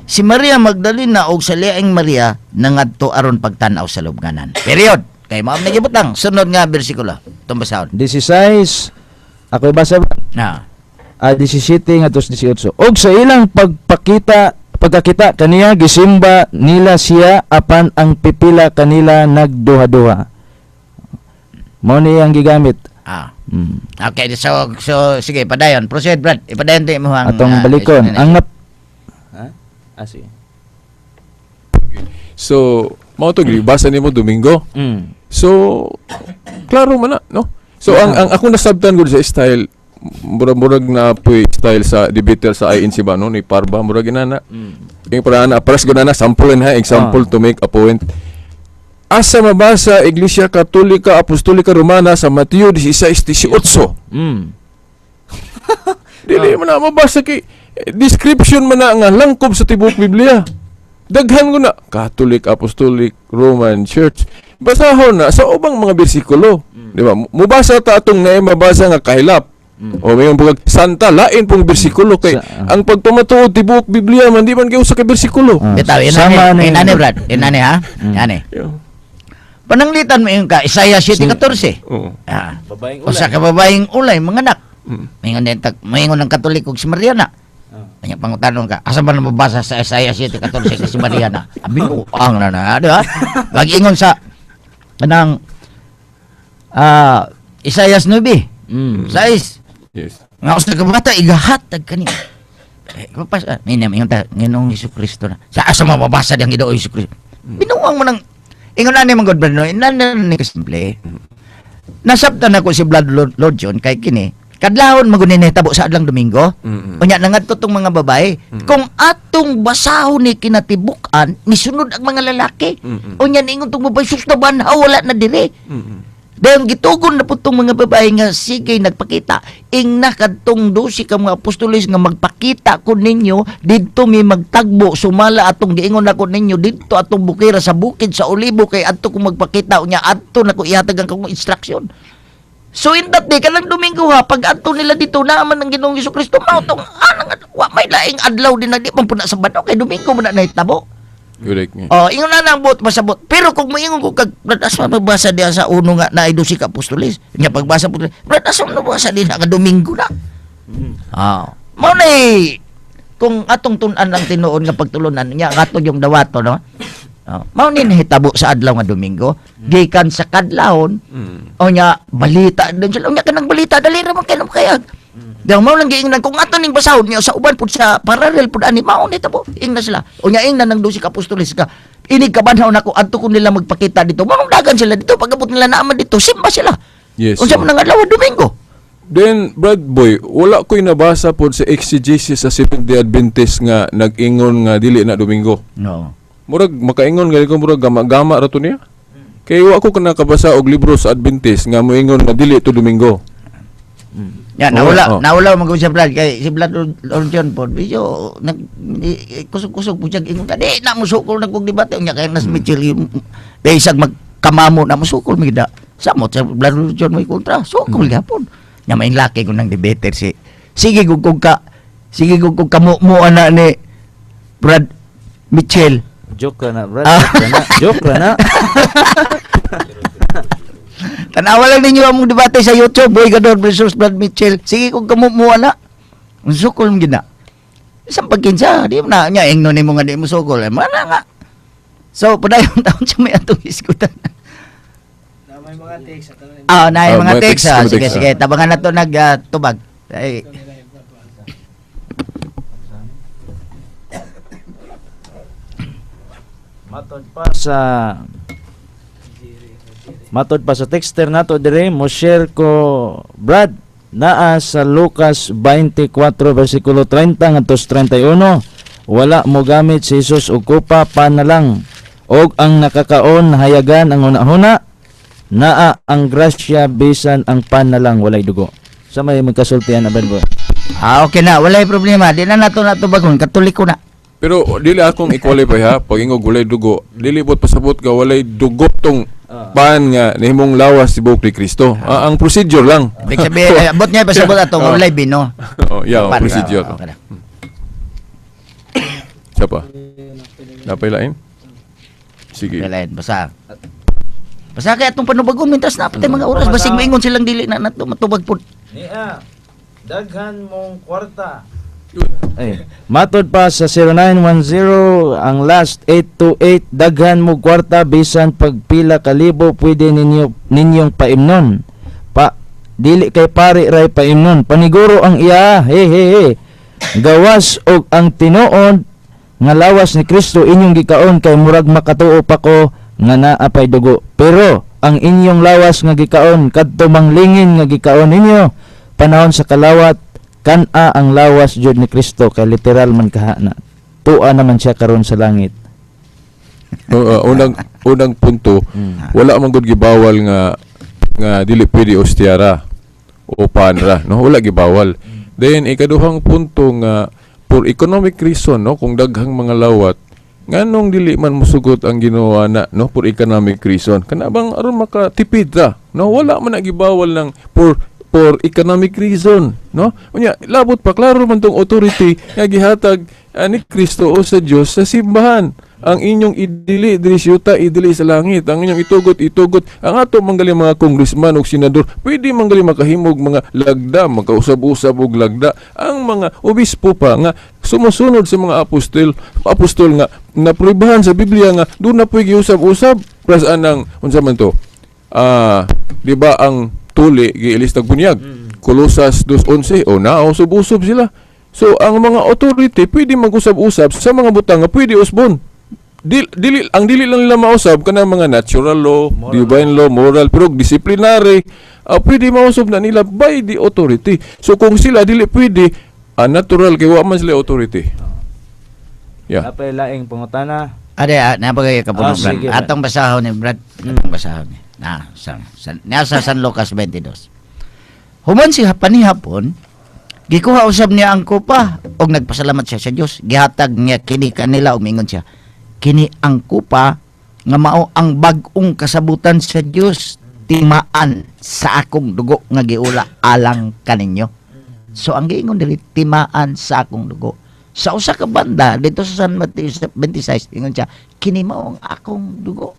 Si Maria Magdalena og sa liaing Maria nangadto aron pagtan-aw sa lubnganan. Period. Kay mao na gibutang sunod nga bersikulo. Itong basahon. 16 ako basa Na. 17 ngadto 18. Og sa ilang pagkakita kaniya gisimba nila siya apan ang pipila kanila nagduha-duha. Mao ni ang gigamit. Okay, so sige, padayon. Proceed, Brad. Ipadayon din mo ang Atong balikon. Ang sige. So, mao to gibasa nimo Domingo. So, klaro man na, no? So, ang ako nasabtan gud sa style, murag na puy style sa debater sa INC ba, no? Ni Parba, murag inana. Yung para na, paras gud na, sample na, example to make a point. Asa mabasa Iglesia Katolika Apostolika Romana sa Mateo 16:18. Dili man na mabasa kay description man na nga langkob sa tibok Biblia. Daghan ko na Catholic, Apostolic, Roman Church. Basahon na sa ubang mga bersikulo. Di ba? Mubasa ta atong na mabasa nga kahilap. O may pag santa lain pong bersikulo kay ang pagpamatuod tibok Biblia man di man kayo sa ka bersikulo. Bitaw, Sama ni- inani, Brad. Inani, ha? Inani. Pananglitan mo yung ka, Isaiah 7:14. Oo. O sa kababaeng ulay, mga anak. Mayingon ng Katoliko si Mariana. Kanya pangutanong ka, asa ba nababasa sa Isaiah 7:14 si Mariana? Binuang na, di ba? Pag-ingon sa kanang Isaiah 9. Sais. Yes. Nga sa kabata, igahatag kanina. Kapasa, mingon ta, Ginoong Jesucristo na. Sa asa mababasa diyang Ginoong Jesucristo. Binuang mo ng, ingon na ni mga God, Brad, inanay ni kasimple. Nasabtan ako si Blood Lord John, kay kini, kadlahon magunin tabo sa adlang Domingo. Unya nangadto tong mga babae. Kung atong basahon ni kinatibukan, nisunod ang mga lalaki. Unya ningon tong babae sus na banhaw wala na dire. Dahil gitugon na po itong mga babae nga sige nagpakita. Ing nakadtong dosi ka mga apostolis nga magpakita ko ninyo dito may magtagbo sumala atong giingon ako ninyo dito atong bukira sa bukid sa Olibo kay adto ko magpakita unya adto na ko ihatag ang kong instruction. So in that day kanang Domingo ha pag adto nila dito naman ang Ginoong Jesucristo mao tong wa may laing adlaw din na di man pud na Sabado kay Domingo man na nahitabo. Correct nga. Oh, ingon na nang bot pasabot. Pero kung moingon ko kag bradas magbasa diha sa uno nga na idusi ka apostolis. Nya pagbasa pud bradas mabasa din nga Domingo na. Mao na kung atong tun-an lang tinuon nga pagtulunan nya ato yung dawato no. Mao ni nahitabo sa adlaw nga Domingo gikan sa kadlawon. O nya balita din sila nya kanang balita dali ra man kanang kayag. Daw mao lang giingnan kung ato ning basahon niya sa uban pud sa parallel pud ani mao ni tabo ingna sila unya ingna nang dusi ka apostolis ka inig kabanhaw nako adto ko nila magpakita dito mao dagan sila dito pagabot nila naaman dito simba sila Yes. unsa man ang adlaw Domingo. Then, Brad Boy, wala ko'y nabasa po sa exegesis sa Seventh-day Adventist nga nag-ingon nga dili na Domingo. No. Murag, makaingon nga ko murag gama-gama rato niya. Kaya wa ko nakabasa og libro sa Adventist nga moingon nga dili to Domingo. Ya, nawala man ko siya Brad kay si Brad Lord John po. Medyo kusog-kusog po siya ingon di na musukol na kog debate unya kay nas Mitchell dahil isag magkamamo na musukol mi da. Samot sa Brad Lord John may kontra. Sukol gyapon. Nya may laki ko nang debater sige kung kamo ana ni Brad Mitchell. Joke ka na, Brad. Joke ka na. Tanawa lang ninyo among debate sa YouTube, Boy Gador versus Brad Mitchell. Sige kung kamumuha na. Musukol mo gina. Isang pagkinsa, di mo na, niya, ingno ni mo nga di mo sukol. Mana nga. So, padayong taon siya may atong iskutan. Na may mga text at Na yung mga may text. text, Sige, text, sige. Tabangan na to nagtubag. Ay. Matod pa sa Matod pa sa texter nato dire, mo share ko Brad naa sa Lucas 24 versikulo 30 ngadto sa 31. Wala mo gamit si Jesus og kupa pa na lang. Og ang nakakaon hayagan ang hunahuna. Naa ang grasya bisan ang pan na lang walay dugo. Sa may magkasultihan aben bro. Okay na, walay problema. Di na nato bagon, katoliko na. Pero dili akong i-qualify ha, pag ingog walay dugo, dili bot pasabot ka walay dugo tong pan nga nahimong lawas si buhok ni Kristo. Ang procedure lang. Ibig sabihin, bot niya pasabot atong walay bino. Oh, yeah, Pan, procedure. okay na. Siapa? Napay lain? Sige. Kailan, basa. Basa kaya itong panubagon, mintas na patay mga oras, basig maingon silang dili na nato matubag po. Niya, daghan mong kwarta. Ay, matod pa sa 0910 ang last 828 daghan mo kwarta bisan pagpila kalibo pwede ninyong paimnon. Dili kay pare ray paimnon. Paniguro ang iya. He. Gawas og ang tinuod nga lawas ni Kristo inyong gikaon kay murag makatuo pa ko nga naa pay dugo. Pero ang inyong lawas nga gikaon kadto manglingin nga gikaon ninyo panahon sa kalawat kana ang lawas jud ni Kristo kay literal man kahana. Tuwa naman siya karon sa langit. Unang punto, wala man gud gibawal nga dili pwede ostiara o panra, no? Wala gibawal. Then ikaduhang punto nga for economic reason, no, kung daghang mga lawat nganong dili man musugot ang ginawa na, no, for economic reason kanabang aron makatipid ra, no? Wala man gibawal lang for economic reason, no? Unya labot pa klaro man tong authority nga gihatag ni Kristo o sa Dios sa simbahan. Ang inyong idili diri sa yuta, idili sa langit. Ang inyong itugot. Ang ato manggali mga congressman o senador, pwede manggali makahimog mga lagda, magkausab-usab og lagda. Ang mga obispo pa nga sumusunod sa mga apostol nga naprohibahan sa Biblia nga doon na pwede usab-usab. Prasaan ng unsa man to? Di ba ang tuli giilistag bunyag? Kolosas 2:11 o nausab-usab sila. So ang mga authority pwede mag-usab-usab sa mga butang nga pwede usbon. Dili lang nila mausab kana mga natural law, divine law, moral, pero disciplinary pwede mausab na nila by the authority. So kung sila dili pwede natural kay wa man sila authority. Yeah. Napay laing pangutana. Ade, napagay ka po sige, Brad. Atong basahon ni Brad. Atong basahon ni. Nasa San Lucas 22. Human si panihapon, gikuha usab niya ang kupa og nagpasalamat siya sa Dios. Gihatag niya kini kanila og mingon siya. Kini ang kupa nga mao ang bag-ong kasabutan sa Dios, timaan sa akong dugo nga giula alang kaninyo. So ang giingon dili timaan sa akong dugo. Sa usa ka banda dito sa San Mateo 26 ingon siya, kini mao ang akong dugo.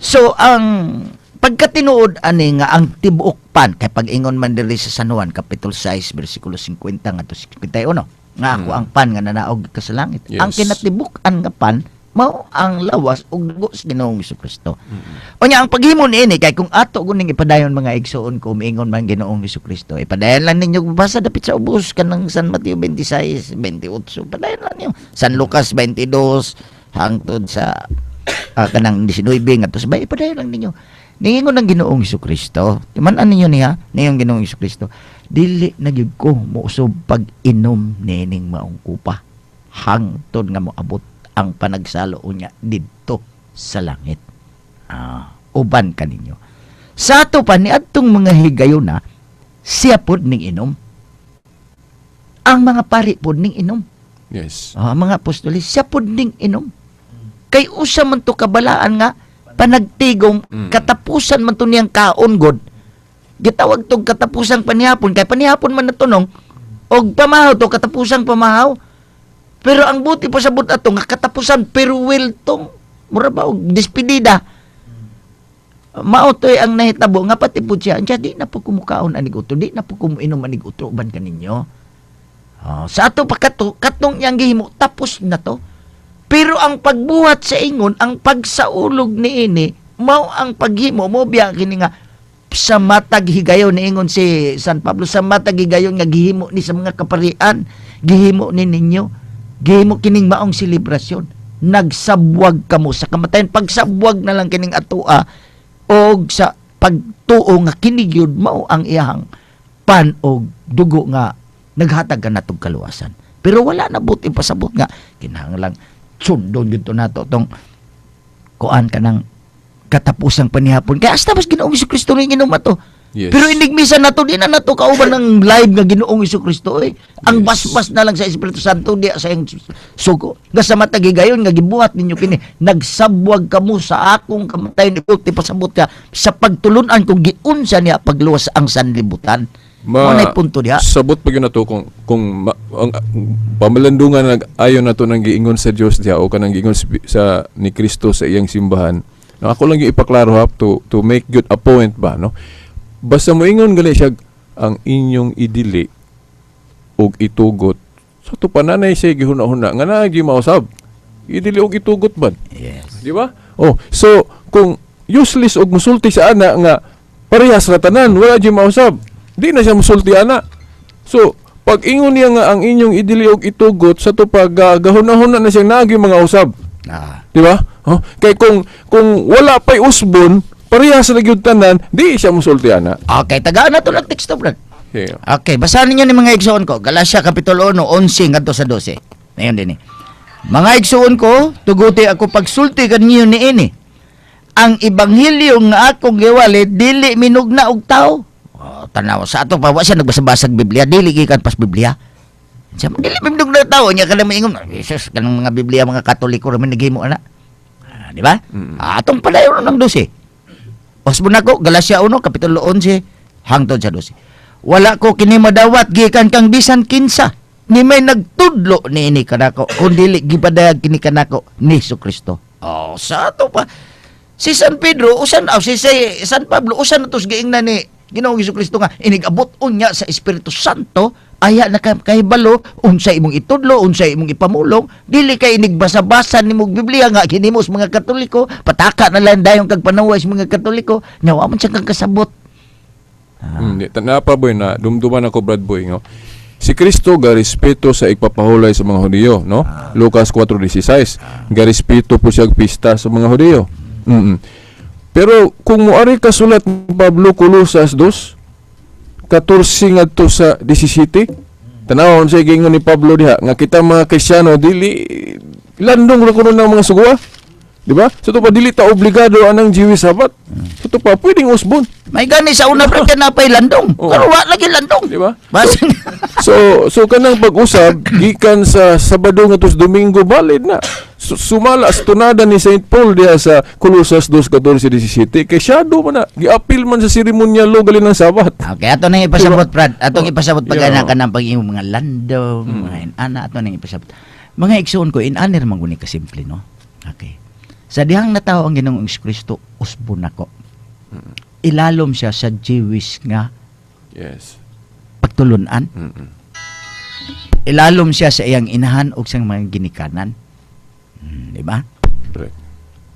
So ang pagkatinuod ani nga ang tibuok pan kay pag-ingon man diri sa San Juan kapitulo 6 bersikulo 50 ngadto 51 nga ako ang pan nga nanaog ka sa langit. Yes. Ang kinatibuk-an nga pan mao ang lawas ug dugo sa Ginoong Hesukristo. Unya ang paghimo niini kay kung ato guning ipadayon mga igsoon ko miingon man Ginoong Hesukristo, ipadayon lang ninyo basa dapit sa ubos kanang San Mateo 26, 28, padayon lang niyo. San Lucas 22 hangtod sa kanang 19 ngadto sa ipadayon lang ninyo. Ningon ng Ginoong Hesukristo, timan-an ninyo niya, niyong Ginoong Hesukristo, dili na gyud ko muusob pag-inom nining maong kupa hangtod nga moabot ang panagsalo unya didto sa langit. Uban kaninyo. Sa ato pa ni adtong mga higayuna, siya pod ning inom. Ang mga pari pod ning inom. Yes. Mga apostolis, siya pod ning inom. Kay usa man to kabalaan nga panagtigom katapusan man to niyang kaon god. Gitawag tong katapusang panihapon kay panihapon man natunong og pamahaw to katapusang pamahaw. Pero ang buti pa sa ato nga katapusan pero will tong mura ba og despedida. Mao toy ang nahitabo nga pati pud siya di na po kumukaon anig utro, di na po kumuinom anig utro uban kaninyo. Sa ato pa katong yang gihimo tapos na to. Pero ang pagbuhat sa ingon, ang pagsaulog niini, mao ang paghimo mo biya kini nga sa matag higayon niingon si San Pablo, sa matag higayon nga gihimo ni sa mga kaparian, gihimo ni ninyo, gihimo kining maong selebrasyon. Nagsabwag kamo sa kamatayon, pagsabwag na lang kining atua og sa pagtuo nga kinigyud mao ang iyang pan og dugo nga naghatag ka natong kaluwasan. Pero wala na buti pasabot nga kinahanglan sundon gyud nato tong kuan ka ng katapusang panihapon. Kaya hasta mas Ginoong Jesucristo rin inuman to. Yes. Pero inigmisa na to, di na nato kauban ng live nga Ginoong Jesucristo. Ang Yes. basbas na lang sa Espiritu Santo, di sa iyong sugo. Nga sa matagigayon, nga gibuhat ninyo kini, nagsabwag kamo sa akong kamatayon, ipulti pasabot ka, sa pagtulunan kung giunsa niya pagluwas ang sanlibutan. Manay punto diha. Sabot pa yun na to kung ang pamalandungan nag-ayon na to ng giingon sa Diyos diha o kanang giingon sa ni Kristo sa iyang simbahan. No, ako lang yung ipaklaro to make good a point ba, no? Basta moingon gali siya ang inyong idili og itugot sa to pananay siya gihuna-huna nga na gi mausab. Idili og itugot ba? Yes. Di ba? Oh, so kung useless og musulti sa ana nga parehas ra tanan, wala gi mausab. Di na siya musulti ana. So, pag ingon niya nga ang inyong idili og itugot sa to pag gahuna-huna na siya nagi mga usab. Di ba? Oh, kay kung wala pa'y usbon, parehas ra gyud tanan, di siya musulti ana. Okay, tagaan na to lang teksto, Brad. Yeah. Okay, basahin ninyo ni mga igsoon ko. Galatia Kapitulo 1, 11 ngadto sa 12. Ngayon din Mga igsoon ko, tuguti ako pagsulti kanyo ni ini. Ang ebanghelyo nga akong giwali dili minugna og tao. Oh, tanaw sa ato pa wa siya nagbasa-basag Biblia, dili gikan pas Biblia. Siya dili minugna og tao nya kada moingon, Jesus kanang mga Biblia mga Katoliko ra man nagihimo ana. Di ba? Atong padayon ng 12. Osbon ako, Galatia 1, Kapitulo 11, hangtod sa 12. Wala ko kini madawat gikan kang bisan kinsa ni may nagtudlo ni ini kanako kundi gipadayag kini kanako ni Jesucristo. Oh, sa ato pa si San Pedro usan si San Pablo usan natos giingnan ni Ginoong Jesucristo nga inigabot unya sa Espiritu Santo aya na kahibalo unsay imong itudlo unsay imong ipamulong dili kay inigbasa-basa nimong Biblia nga hinimos mga Katoliko pataka na lang dayon kag panawas mga Katoliko nyawa man siya kang kasabot. Tanapa boy na dumduman ako Brad boy no. Si Kristo garespeto sa igpapahulay sa mga Hudiyo, no? Lucas 4:16. Garespeto po siya pista sa mga Hudiyo. Pero kung moari ka sulat ni Pablo Colosas 2 14 ngadto sa 17, tanawon sa gingon ni Pablo diha nga kita mga Kristiyano dili landong ra kuno ng mga sugwa. Di ba? So to pa dili ta obligado anang Jewish Sabbath. So to pa pwedeng usbon. May gani sa una pa na pay landong. Oo. Pero wa lagi landong. Di ba? Basin. So kanang pag-usab gikan sa Sabado ngadto sa Domingo valid na. Sumala sa tunada ni St. Paul diha sa Colosas 2:14-17 kay shadow man na giapil man sa seremonyal lo gali ng Sabat. Okay, ato nang ipasabot Brad. Atong ipasabot pag Yeah. ana kanang pag-imo mga landong, mga ana ato nang ipasabot. Mga igsoon ko in-honor man guni ka simple no. Okay. Sa dihang natawo ang Ginoong Kristo usbon nako. Ilalom siya sa Jewish nga Yes. pagtulunan. Ilalom siya sa iyang inahan ug sa mga ginikanan. Di ba? Correct.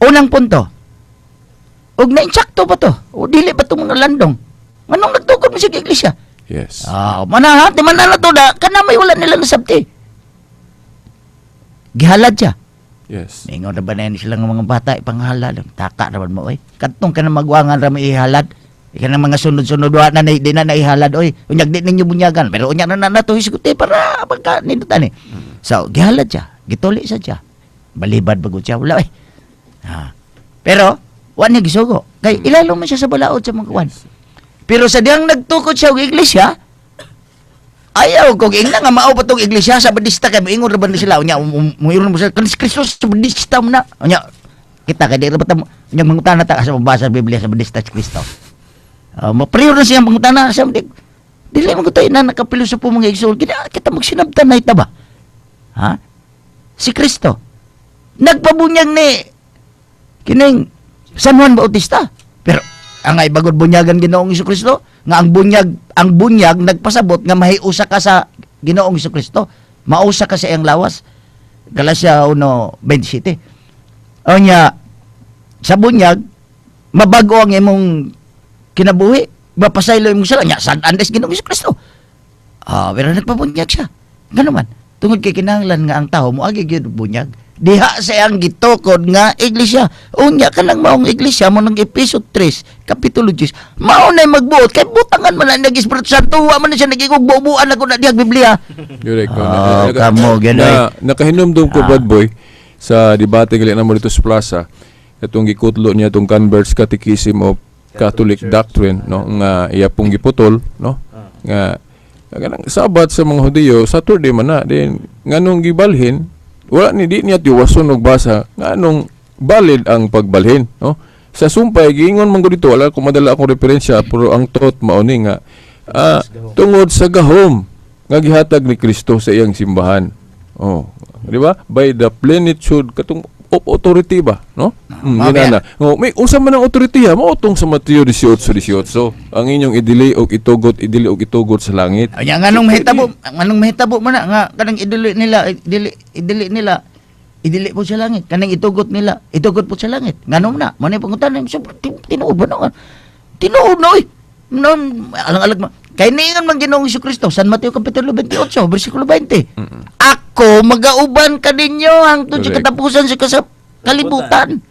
Unang punto. Og na-insakto ba to? O dili ba itong mga landong? Anong nagtukod mo sa iglesia? Yes. Manahat, di man na to da, kana may wala nila nasabti. Gihalad siya. Yes. Ingon na ba na yan sila ng mga bata, ipanghalad. Taka naman mo, oy. Katong ka na magwangan ra may ihalad. Ika na mga sunod-sunod, di na ihalad, oy. Unyag di ninyo bunyagan. Pero unyag na to, isikuti para pagka nidutan eh. So, gihalad siya. Gituli siya. Balibad bago siya. Wala, eh. Pero, wala niya gisugo. Kay ilalong man siya sa balaod sa mga kwan. Pero sa diyang nagtukod siya og iglesia, ayaw ko ing nga mao pa tong iglesia sa Badista kay moingon ra ba sila unya moingon mo sa Kristo sa Badista mo na unya kita kay di ra ba unya mangutana ta sa mabasa sa Biblia sa Badista si Kristo. Mapriyo na siya mangutana sa dili man ko tayo na nakapilosopo mga igsoon kita magsinabtan na ita ba? Ha? Si Kristo nagpabunyag ni kining San Juan Bautista. Pero ang ay bagod bunyagan Ginoong Jesucristo nga ang bunyag nagpasabot nga mahiusa ka sa Ginoong Jesucristo, mausa ka sa iyang lawas. Galatia 1:27. Onya sa bunyag mabago ang imong kinabuhi, mapasaylo imong sala nya sad andes Ginoong Jesucristo. Pero nagpabunyag siya. Ngano man tungod kay kinahanglan nga ang tawo moagi gyud bunyag diha sa iyang gitukod nga iglesia. Unya ka lang maong iglesia mo ng Episod 3 kapitulo 10. Mao nay magbuot kay butangan man na nag-Espiritu Santo, wa man na siya nagigugbubuan ako na diyang Biblia. Correct. Kamo ganoy. Nakahinumdum ko, Brad Boy, sa debate gali na mo dito sa plaza, itong gikutlo niya itong Converts Catechism of Catholic Doctrine, no, nga iya pong giputol, no, nga kanang Sabat sa mga Hudiyo, Saturday man na, din nganong gibalhin, wala ni di niya tiwason og basa, nganong valid ang pagbalhin, no. Sa sumpay giingon man ko dito, wala ko madala akong referensya, pero ang thought mauni nga tungod sa gahom nga gihatag ni Kristo sa iyang simbahan. Oh, di ba? By the plenitude katong of authority ba, no? Yan na. Oh, may unsa man ang authority ha, mautong sa Mateo 18:18. Ang inyong idili og itugot sa langit. Anya nganong mahitabo man na nga kanang idili po sa langit, kanang itugot po sa langit. Nganong na, manay pangutan na tinuod ba na? Tinuod na oy. Non alang-alag ma. Kay niingon man Ginoong Jesucristo, San Mateo kapitulo 28, bersikulo 20. Ako magauban ka ninyo hangtod sa katapusan sa kalibutan.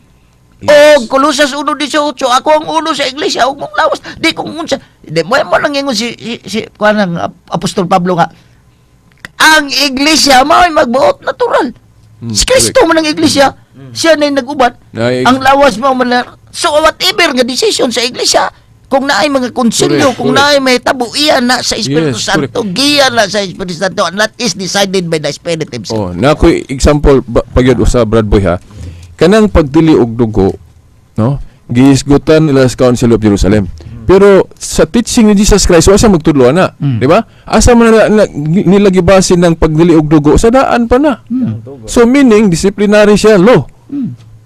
O Kolosas 1:18, ako ang ulo sa iglesia, ug mong lawas. Di kung unsa, di mo lang ingon si kuanang Apostol Pablo nga. Ang iglesia mao'y magbuot natural. Si Kristo man ang iglesia, siya na nag-uban. Ang lawas mo man. So whatever nga decision sa iglesia, kung naay mga konsilyo, kung naay may tabo, iyan na sa Espiritu Santo, giyan na sa Espiritu Santo, and that is decided by the Spirit himself. Oh, na ako example pagyud usa Brad Boy ha. Kanang pagdili og dugo, no? Giisgutan nila sa Council of Jerusalem. Pero sa teaching ni Jesus Christ, asa magtudlo na, di ba? Asa man nila gibasin ng pagdili og dugo sa daan pa na. So meaning disciplinary siya law.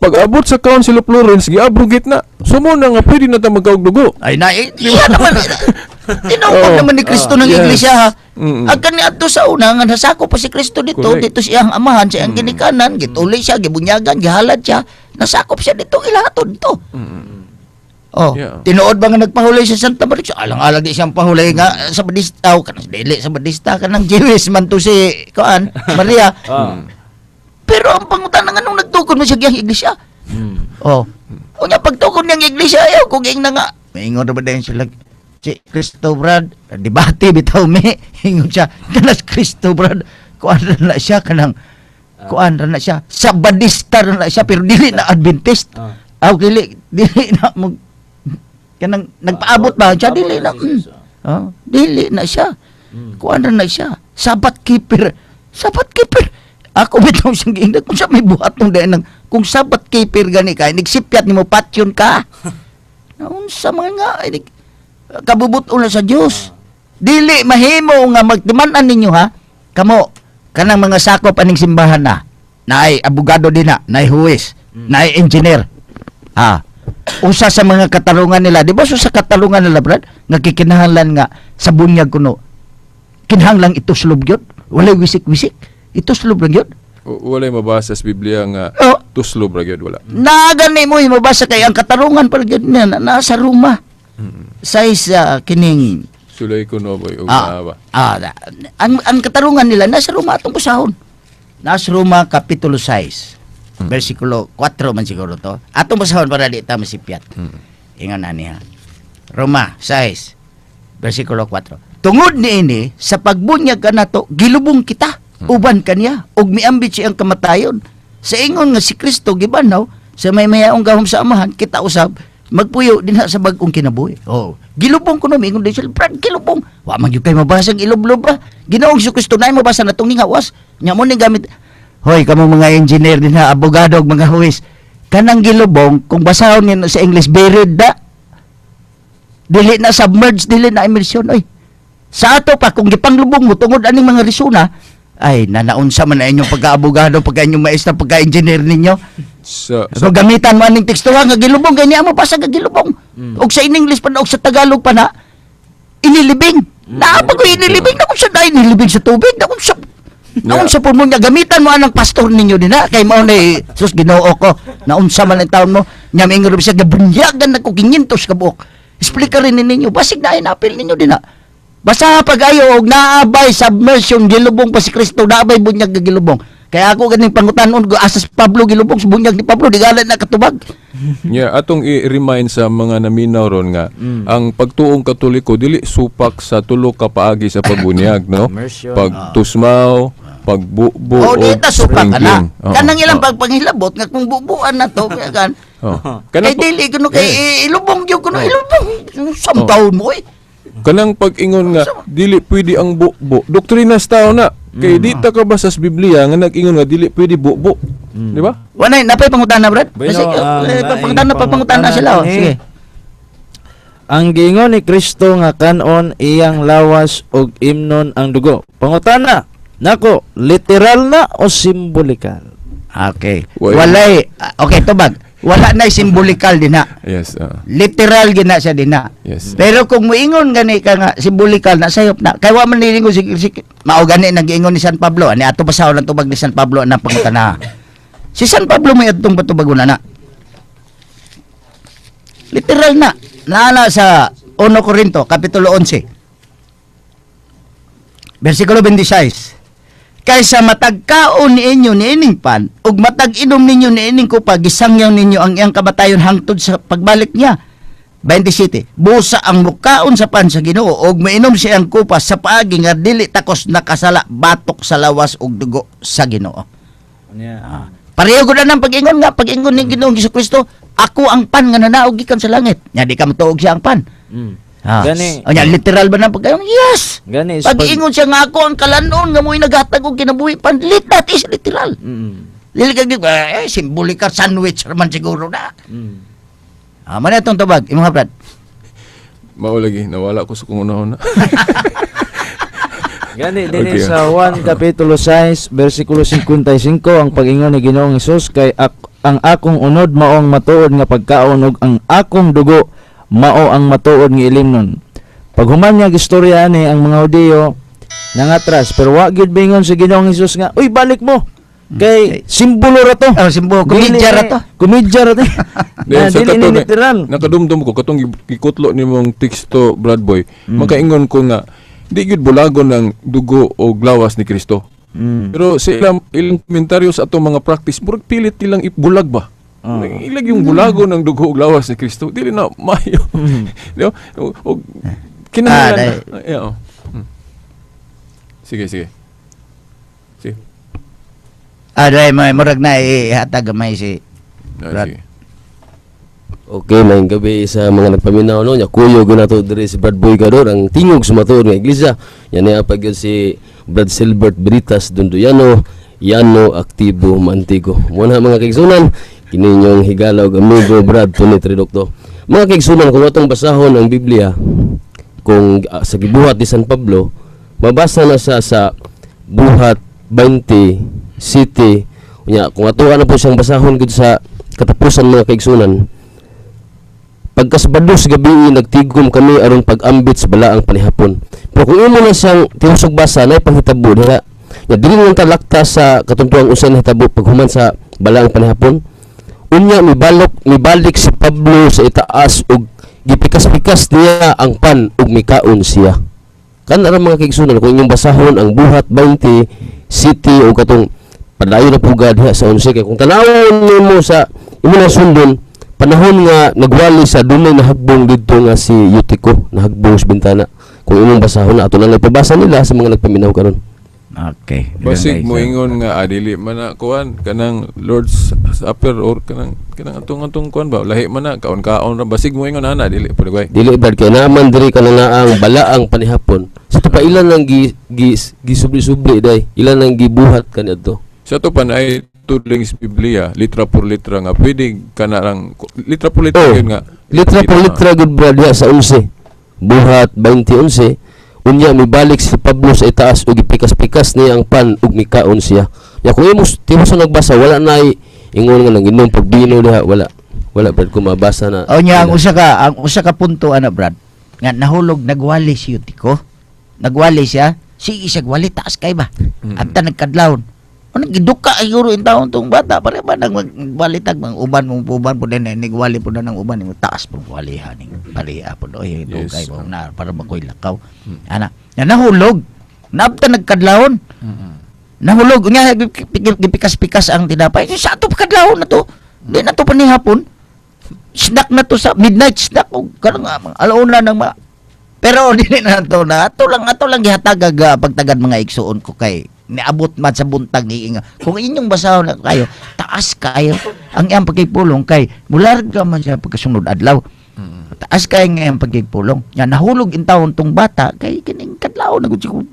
Pag-abot sa Council of Florence, gi-abrogate na. So muna nga pwede na tayo magkawag dugo. Ay na, iya naman. Tinawag naman ni Kristo ng iglesia ha. Ang kaniadto sa una, nga nasako pa si Kristo dito, dito siyang amahan, siyang ginikanan, gituli siya, gibunyagan, gihalad siya, nasakop siya dito, ilahatod dito. Oh, tinuod ba nga nagpahulay sa Santa Maria? Alang-alang di siyang pahulay nga sa Badista, dili sa Badista ka ng Jewish man to si Maria. Pero ang pangutan nga nung nagtukod mo siya giyang iglesia. Oh. O nga pagtukod niyang iglesia, ayaw kung ging na nga. May ingon na ba dahil sila, si Kristo Brad, debate bitaw me, ingon siya, kanas Kristo Brad, kuan na siya, kuan na siya, Sabadista na siya, pero dili na Adventist. Dili na, kanang nagpaabot ba siya, dili na, dili na siya, kuan na siya, Sabbath keeper. Ako bitaw siyang giingnan kung sa may buhat nung dahil kung Sabbath keeper gani ka, nagsipyat ni mo patyon ka. Naunsa mga nga, kabubuto na sa Diyos. Dili mahimo nga magtimanan ninyo ha. Kamo, kanang mga sakop aning simbahan na ay abogado din na ay huwis, na ay engineer. Usa sa mga katarungan nila, di ba so sa katarungan nila, Brad, nga kikinahanglan nga sa bunyag kuno, kinahanglang ito slob yun, walay wisik-wisik. Ito slob lang yun. Walay mabasa sa Biblia nga tuslob ra gyud wala. Nagani mo mabasa kay ang katarungan pa gyud na nasa Roma. Sa kining sulay ko no boy ba. Ang katarungan nila nasa Roma atong basahon. Nasa Roma kapitulo 6. Bersikulo 4 man siguro to. Atong basahon para di ta masipyat. Ingon ani ha. Roma 6 bersikulo 4. Tungod niini sa pagbunyag kanato gilubong kita. Uban kaniya og miambit siyang kamatayon sa ingon nga si Kristo gibanaw sa may mayaong gahom sa amahan kita usab magpuyo din sa bag-ong kinabuhi. Gilubong ko no mingon din sila, Brad, gilubong wa man gyud kay mabasa ang ilublob ba Ginoong si Kristo na mabasa na tong ningawas nya mo ning gamit. Hoy kamo mga engineer din ha, abogado ug mga huwis, kanang gilubong kung basahon ni sa English buried da, dili na submerged, dili na immersion. Oy sa ato pa kung gipanglubong mo tungod aning mga risuna, ay, nanaunsa man na inyong pagka-abogado, pagka-inyong maestra, pagka-engineer ninyo. So gamitan mo aning tekstuhan, nga gilubong, ganyan mo pa sa gilubong. Og sa in-English pa na, og sa Tagalog pa na, inilibing. Naapag ko inilibing, na kung sa dahil inilibing sa tubig, na kung sa po mo niya, gamitan mo anang pastor ninyo din ha, kay mo na, sus, ginoo ko, naunsa man ang taon mo, niya may ingro siya, gabunyagan na ko, 500 kabuok. Explica rin ninyo, basig na inapil ninyo din ha. Basta pag-ayo og naabay submersion gilubong pa si Kristo, naabay bunyag gilubong. Kaya ako ganing pangutanon ko asas Pablo gilubong sa bunyag ni Pablo di galit na katubag. Yeah, atong i-remind sa mga naminaw ron nga ang pagtuong Katoliko dili supak sa tulo ka paagi sa pagbunyag, no? Immersion. Pagtusmaw, pagbubo O di ta suka ka na. sprinkling. Oo, Kanang ilang oo. pagpangilabot nga kung bubuan na to kaya kan. Oo. Kay dili kuno kay ilubong gyud kuno ilubong. Samtaon mo eh. Kanang pag-ingon nga dili pwede ang bubo. Doktrina sa tao na. Kay di ta ka basa sa Biblia nga nag-ingon nga dili pwede bubo. Di ba? Wala napay pangutana brad. Bueno, Kasi pangutana sila oh. Sige. Ang giingon ni Kristo nga kanon iyang lawas og imnon ang dugo. Pangutana, nako, literal na o simbolikal? Okay. Well, Walay okay tubag. Wala na simbolikal din na. Yes. Literal gina siya din na. Yes. Pero kung muingon gani ka nga simbolikal na sayop na kay wa man nilingon si mao gani nag-ingon ni San Pablo ani ato basahon ang tubag ni San Pablo na pangutana. Si San Pablo may adtong batubagon na. Literal na. Naala sa 1 Corinto kapitulo 11. Versikulo 26. Kaysa matagkaon niinyo niining pan ug matag-inom ninyo niining kupa gisangyaw ninyo ang iyang kamatayon hangtod sa pagbalik niya. 27. Busa ang mukaon sa pan sa Ginoo ug mainom siya ang kupa sa paagi nga dili takos nakasala batok sa lawas ug dugo sa Ginoo. Yeah. Pareho ko na ng pag-ingon nga pag-ingon ni Ginoong Jesucristo, ako ang pan nga nanaog gikan sa langit. Nya di ka matuog siya ang pan. Gani. O nya literal ba nang pag-ingon? Yes. Gani is Pag-ingon siya nga ako ang kalanon nga mo'y naghatag og kinabuhi pan. That is literal. Dili kag simbolika sandwich man siguro na. Man itong tubag, imong brad. Mao lagi nawala ko sa kung una-una. Gani dinhi Okay. sa 1 kapitulo 6 bersikulo 55 ang pag-ingon ni Ginoong Hesus kay ang akong unod mao ang matuod nga pagkaon ug ang akong dugo mao ang matuod nga ilimnon. Paghuman niya istorya ni ang mga Hudiyo nangatras pero wa gyud bingon si Ginoong Hesus nga uy balik mo kay simbolo ra to. Simbolo komedya ra to. Komedya ra to. Then sa Dili ni katong literal. nakadumdum ko katong gikutlo nimong teksto Brad Boy. Makaingon ko nga di gyud bulagon ng dugo o lawas ni Kristo. Pero sa ilang komentaryo sa atong mga practice, murag pilit nilang ibulag ba? Ilag yung bulago ng dugo o lawas ni Kristo. Dili na mayo. Di ba? O kinahanglan na. Yeah, oh. Sige. Sige. Dai murag na ihatag gamay si Brad. Sige. Okay, maayong gabi sa mga nagpaminaw no. Nya kuyo ginato diri si Brad Boy Gador ang tingog sumatuod nga iglesia. Yan ay apag si Brad Silbert Britas Dunduyano, Yano Aktibo Mantigo. Muna mga kaigsunan, kini inyong higala ug amigo Brad Tony Tridocto. Mga kaigsunan, kung atong basahon ang Biblia, kung sa gibuhat ni San Pablo, mabasa na sa buhat 20 city. Nya kung ato na po siyang basahon gud sa katapusan mga kaigsunan, pagkasbados gabi nagtigom kami aron pag-ambit sa balaang panihapon. Pero kung imo na siyang tinusog basa na panghitabo diha. Ya dili man talakta sa katuntuang usa na hitabo paghuman sa balaang panihapon. Unya mibalik si Pablo sa itaas ug gipikas-pikas niya ang pan ug mikaon siya. Kana ra mga kaigsunan kung inyong basahon ang buhat 20 city o katong padayon na pugad diha sa 11 kay kung tanawon nimo sa imo na sundon panahon nga nagwali sa dunay nahagbong didto nga si Eutico nahagbong sa bintana. Kung imong basahon na ato na nagpabasa nila sa mga nagpaminaw karon. Okay. Basig mo ingon nga adili man na kuan kanang Lord's Supper or kanang atong kuan ba lahi man na kaon-kaon ra basig mo ingon ana dili pud gway. Dili bad kay naman diri kana ang balaang panihapon. Sa pa ilan lang gisubli-subli day. Ilan lang gibuhat kaniadto. Sa to pa na ay tudling sa Biblia, litra por litra nga pwede kana lang litra por litra Oh, yun nga. Litra por litra gud brad diha sa 11. Buhat 20:11. Unya mibalik si Pablo sa itaas ug gipikas-pikas niya ang pan ug mikaon siya. Ya kung imo sa nagbasa wala na ingon nga nang inom pagbino diha wala brad ko mabasa na. O nya ang usa ka punto ana Brad nga nahulog nagwali si Eutico. Nagwali siya, sige siya gwali taas kay ba. Abta nagkadlawon. Ano giduka siguro in taon tong bata para ba nang magbalitag mang uban po din nigwali po na ng uban ng taas po walihan ning paliha po oy dugay mo na para makoy lakaw. Ana, na nahulog. Nabta nagkadlawon. Nahulog nga gipikas-pikas ang tinapay. Sa ato kadlaw na to. Di na to panihapon. Snack na to sa midnight snack o kanang alauna nang pero dili na to na ato lang gihatag pagtagad mga igsuon ko kay niabot man sa buntag giinga. Kung inyong basahon na kayo, taas kayo ang iyang pagkipulong kay mularg ka man siya pagkasunod adlaw. Taas kayo ang iyang pagkipulong. Yan nahulog in taon tong bata kay kining kadlaw na gud siguro.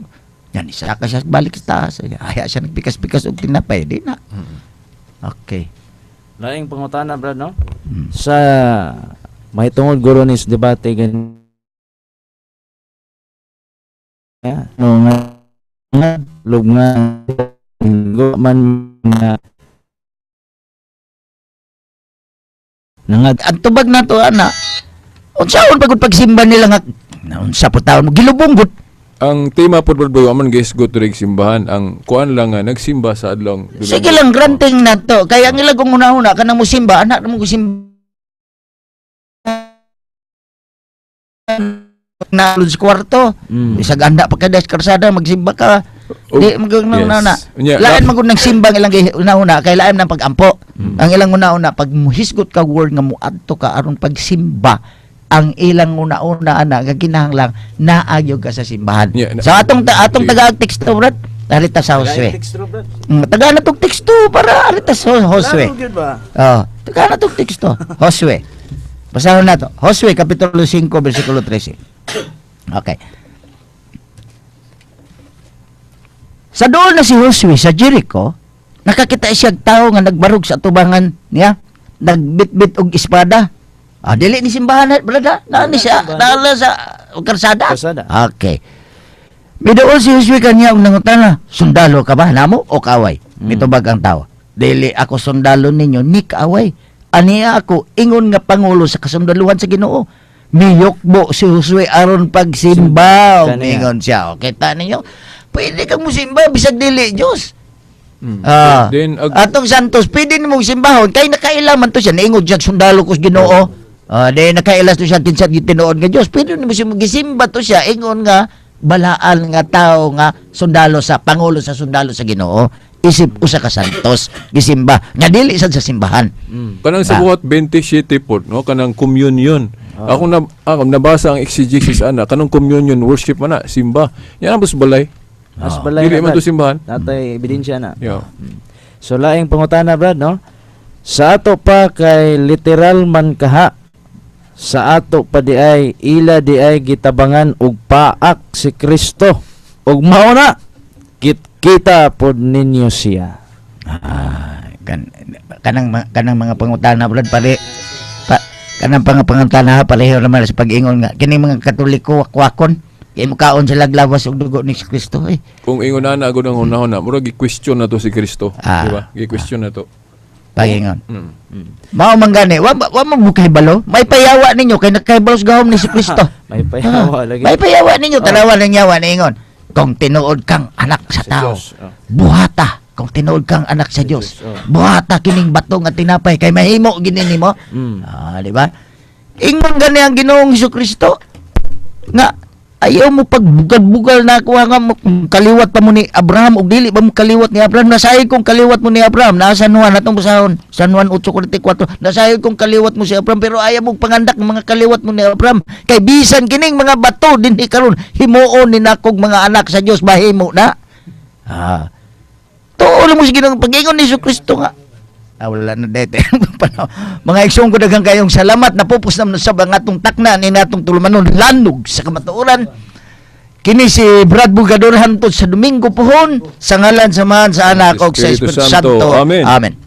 Yan isa ka siya balik sa taas. Aya siya nagpikas-pikas og tinapay di na. Okay. Laing pangutana, brad, no? Sa mahitungod guro ni sa debate gan no nga lugna man nga Ang tubag na to ana. Unsaon pagod pagsimba nila nga unsa po taon mo gilubong gud. Ang tema po Brad Aman guys go to simbahan ang kuan lang nga nagsimba sa adlong Sige lang granting na to. Kaya ang ilagong una-una kanang musimba anak mo gusimba na sa kwarto. Isag anda pa kada sa karsada magsimba ka. Di maguna-una. Lain magud nang simbang ilang una-una kay lain nang pagampo. Ang ilang una-una pag muhisgot ka word nga muadto ka aron pagsimba ang ilang una-una ana nga kinahanglang naagyo ka sa simbahan. So atong taga-teksto brad, arita sa Josue. Taga na tong teksto para arita sa Josue. Oh, taga na tong teksto. Josue. Basahin na to. Josue kapitulo 5 bersikulo 13. Okay. Sa doon na si Josue sa Jericho, nakakita siya tao nga nagbarog sa tubangan niya, nagbitbit og espada. Dili ni simbahan brada. Nani siya, dala sa karsada. Okay. Midoon si Josue kanya og nangutana, sundalo ka ba namo o kaaway? Mitubag ang tao. Dili ako sundalo ninyo, ni kaaway. Aniya ako ingon nga pangulo sa kasundaluhan sa Ginoo. Miyokbo si Josue aron pagsimba. Ingon siya. Okay, ta ninyo. Pwede kang musimba bisag dili Dios. Atong Santos pwede nimong simbahon kay nakailaman to siya niingod siya sundalo ko sa Ginoo. Di nakailas to siya tinsat gitinuod nga Dios. Pwede nimo siya magisimba to siya ingon nga balaan nga tao nga sundalo sa pangulo sa sundalo sa Ginoo. Isip usa ka santos gisimba nga dili sad sa simbahan. Kanang sa buhat 27 po no kanang communion. Ako nabasa ang exegesis ana kanang communion worship man na simba. Yan ang balay. As balay dili man to simbahan. Natay ebidensya na. Yeah. So laing pangutana brad no. Sa ato pa kay literal man kaha. Sa ato pa di ay ila di ay gitabangan og paak si Kristo. Og mao na kita pod ninyo siya. Kanang mga pangutana brad pare. Kanang pangutana pareho naman sa pag-ingon nga kining mga Katoliko wakwakon. Kay mukaon sila glawas og dugo ni Kristo eh. Kung ingon na agud ang unahon na, murag gi-question na to si Kristo, di ba? Gi-question na to. Pagingon. Mao man gani, wa mo kahibalo. May payawa ninyo kay nakahibalo sa gahom ni si Kristo. May payawa lagi. May payawa ninyo tanawan ng yawa ningon. Kung tinuod kang anak sa tao, buhata. Kung tinuod kang anak sa Dios, buhata kining bato nga tinapay kay mahimo gini nimo. Di ba? Ingon gani ang Ginoong Jesucristo nga ayaw mo pagbugal-bugal na ako nga kaliwat pa mo ni Abraham o dili ba mo kaliwat ni Abraham? Nasahay kong kaliwat mo ni Abraham. Nasa San Juan atong basahon. San Juan 8:44. Nasahay kong kaliwat mo si Abraham pero ayaw mo pangandak ng mga kaliwat mo ni Abraham. Kay bisan kining mga bato dinhi karon himuon ni nakog mga anak sa Dios bahimo na. Tuol mo sige ng pag-ingon ni Jesucristo nga. Wala na dete. Mga iksong ko daghang kayong salamat na pupus naman sa atong takna ni natong tulumanon landog sa kamatuoran. Kini si Brad Bugador hantod sa Domingo pohon sa ngalan samahan sa anak og sa Espiritu Santo. Amen. Amen.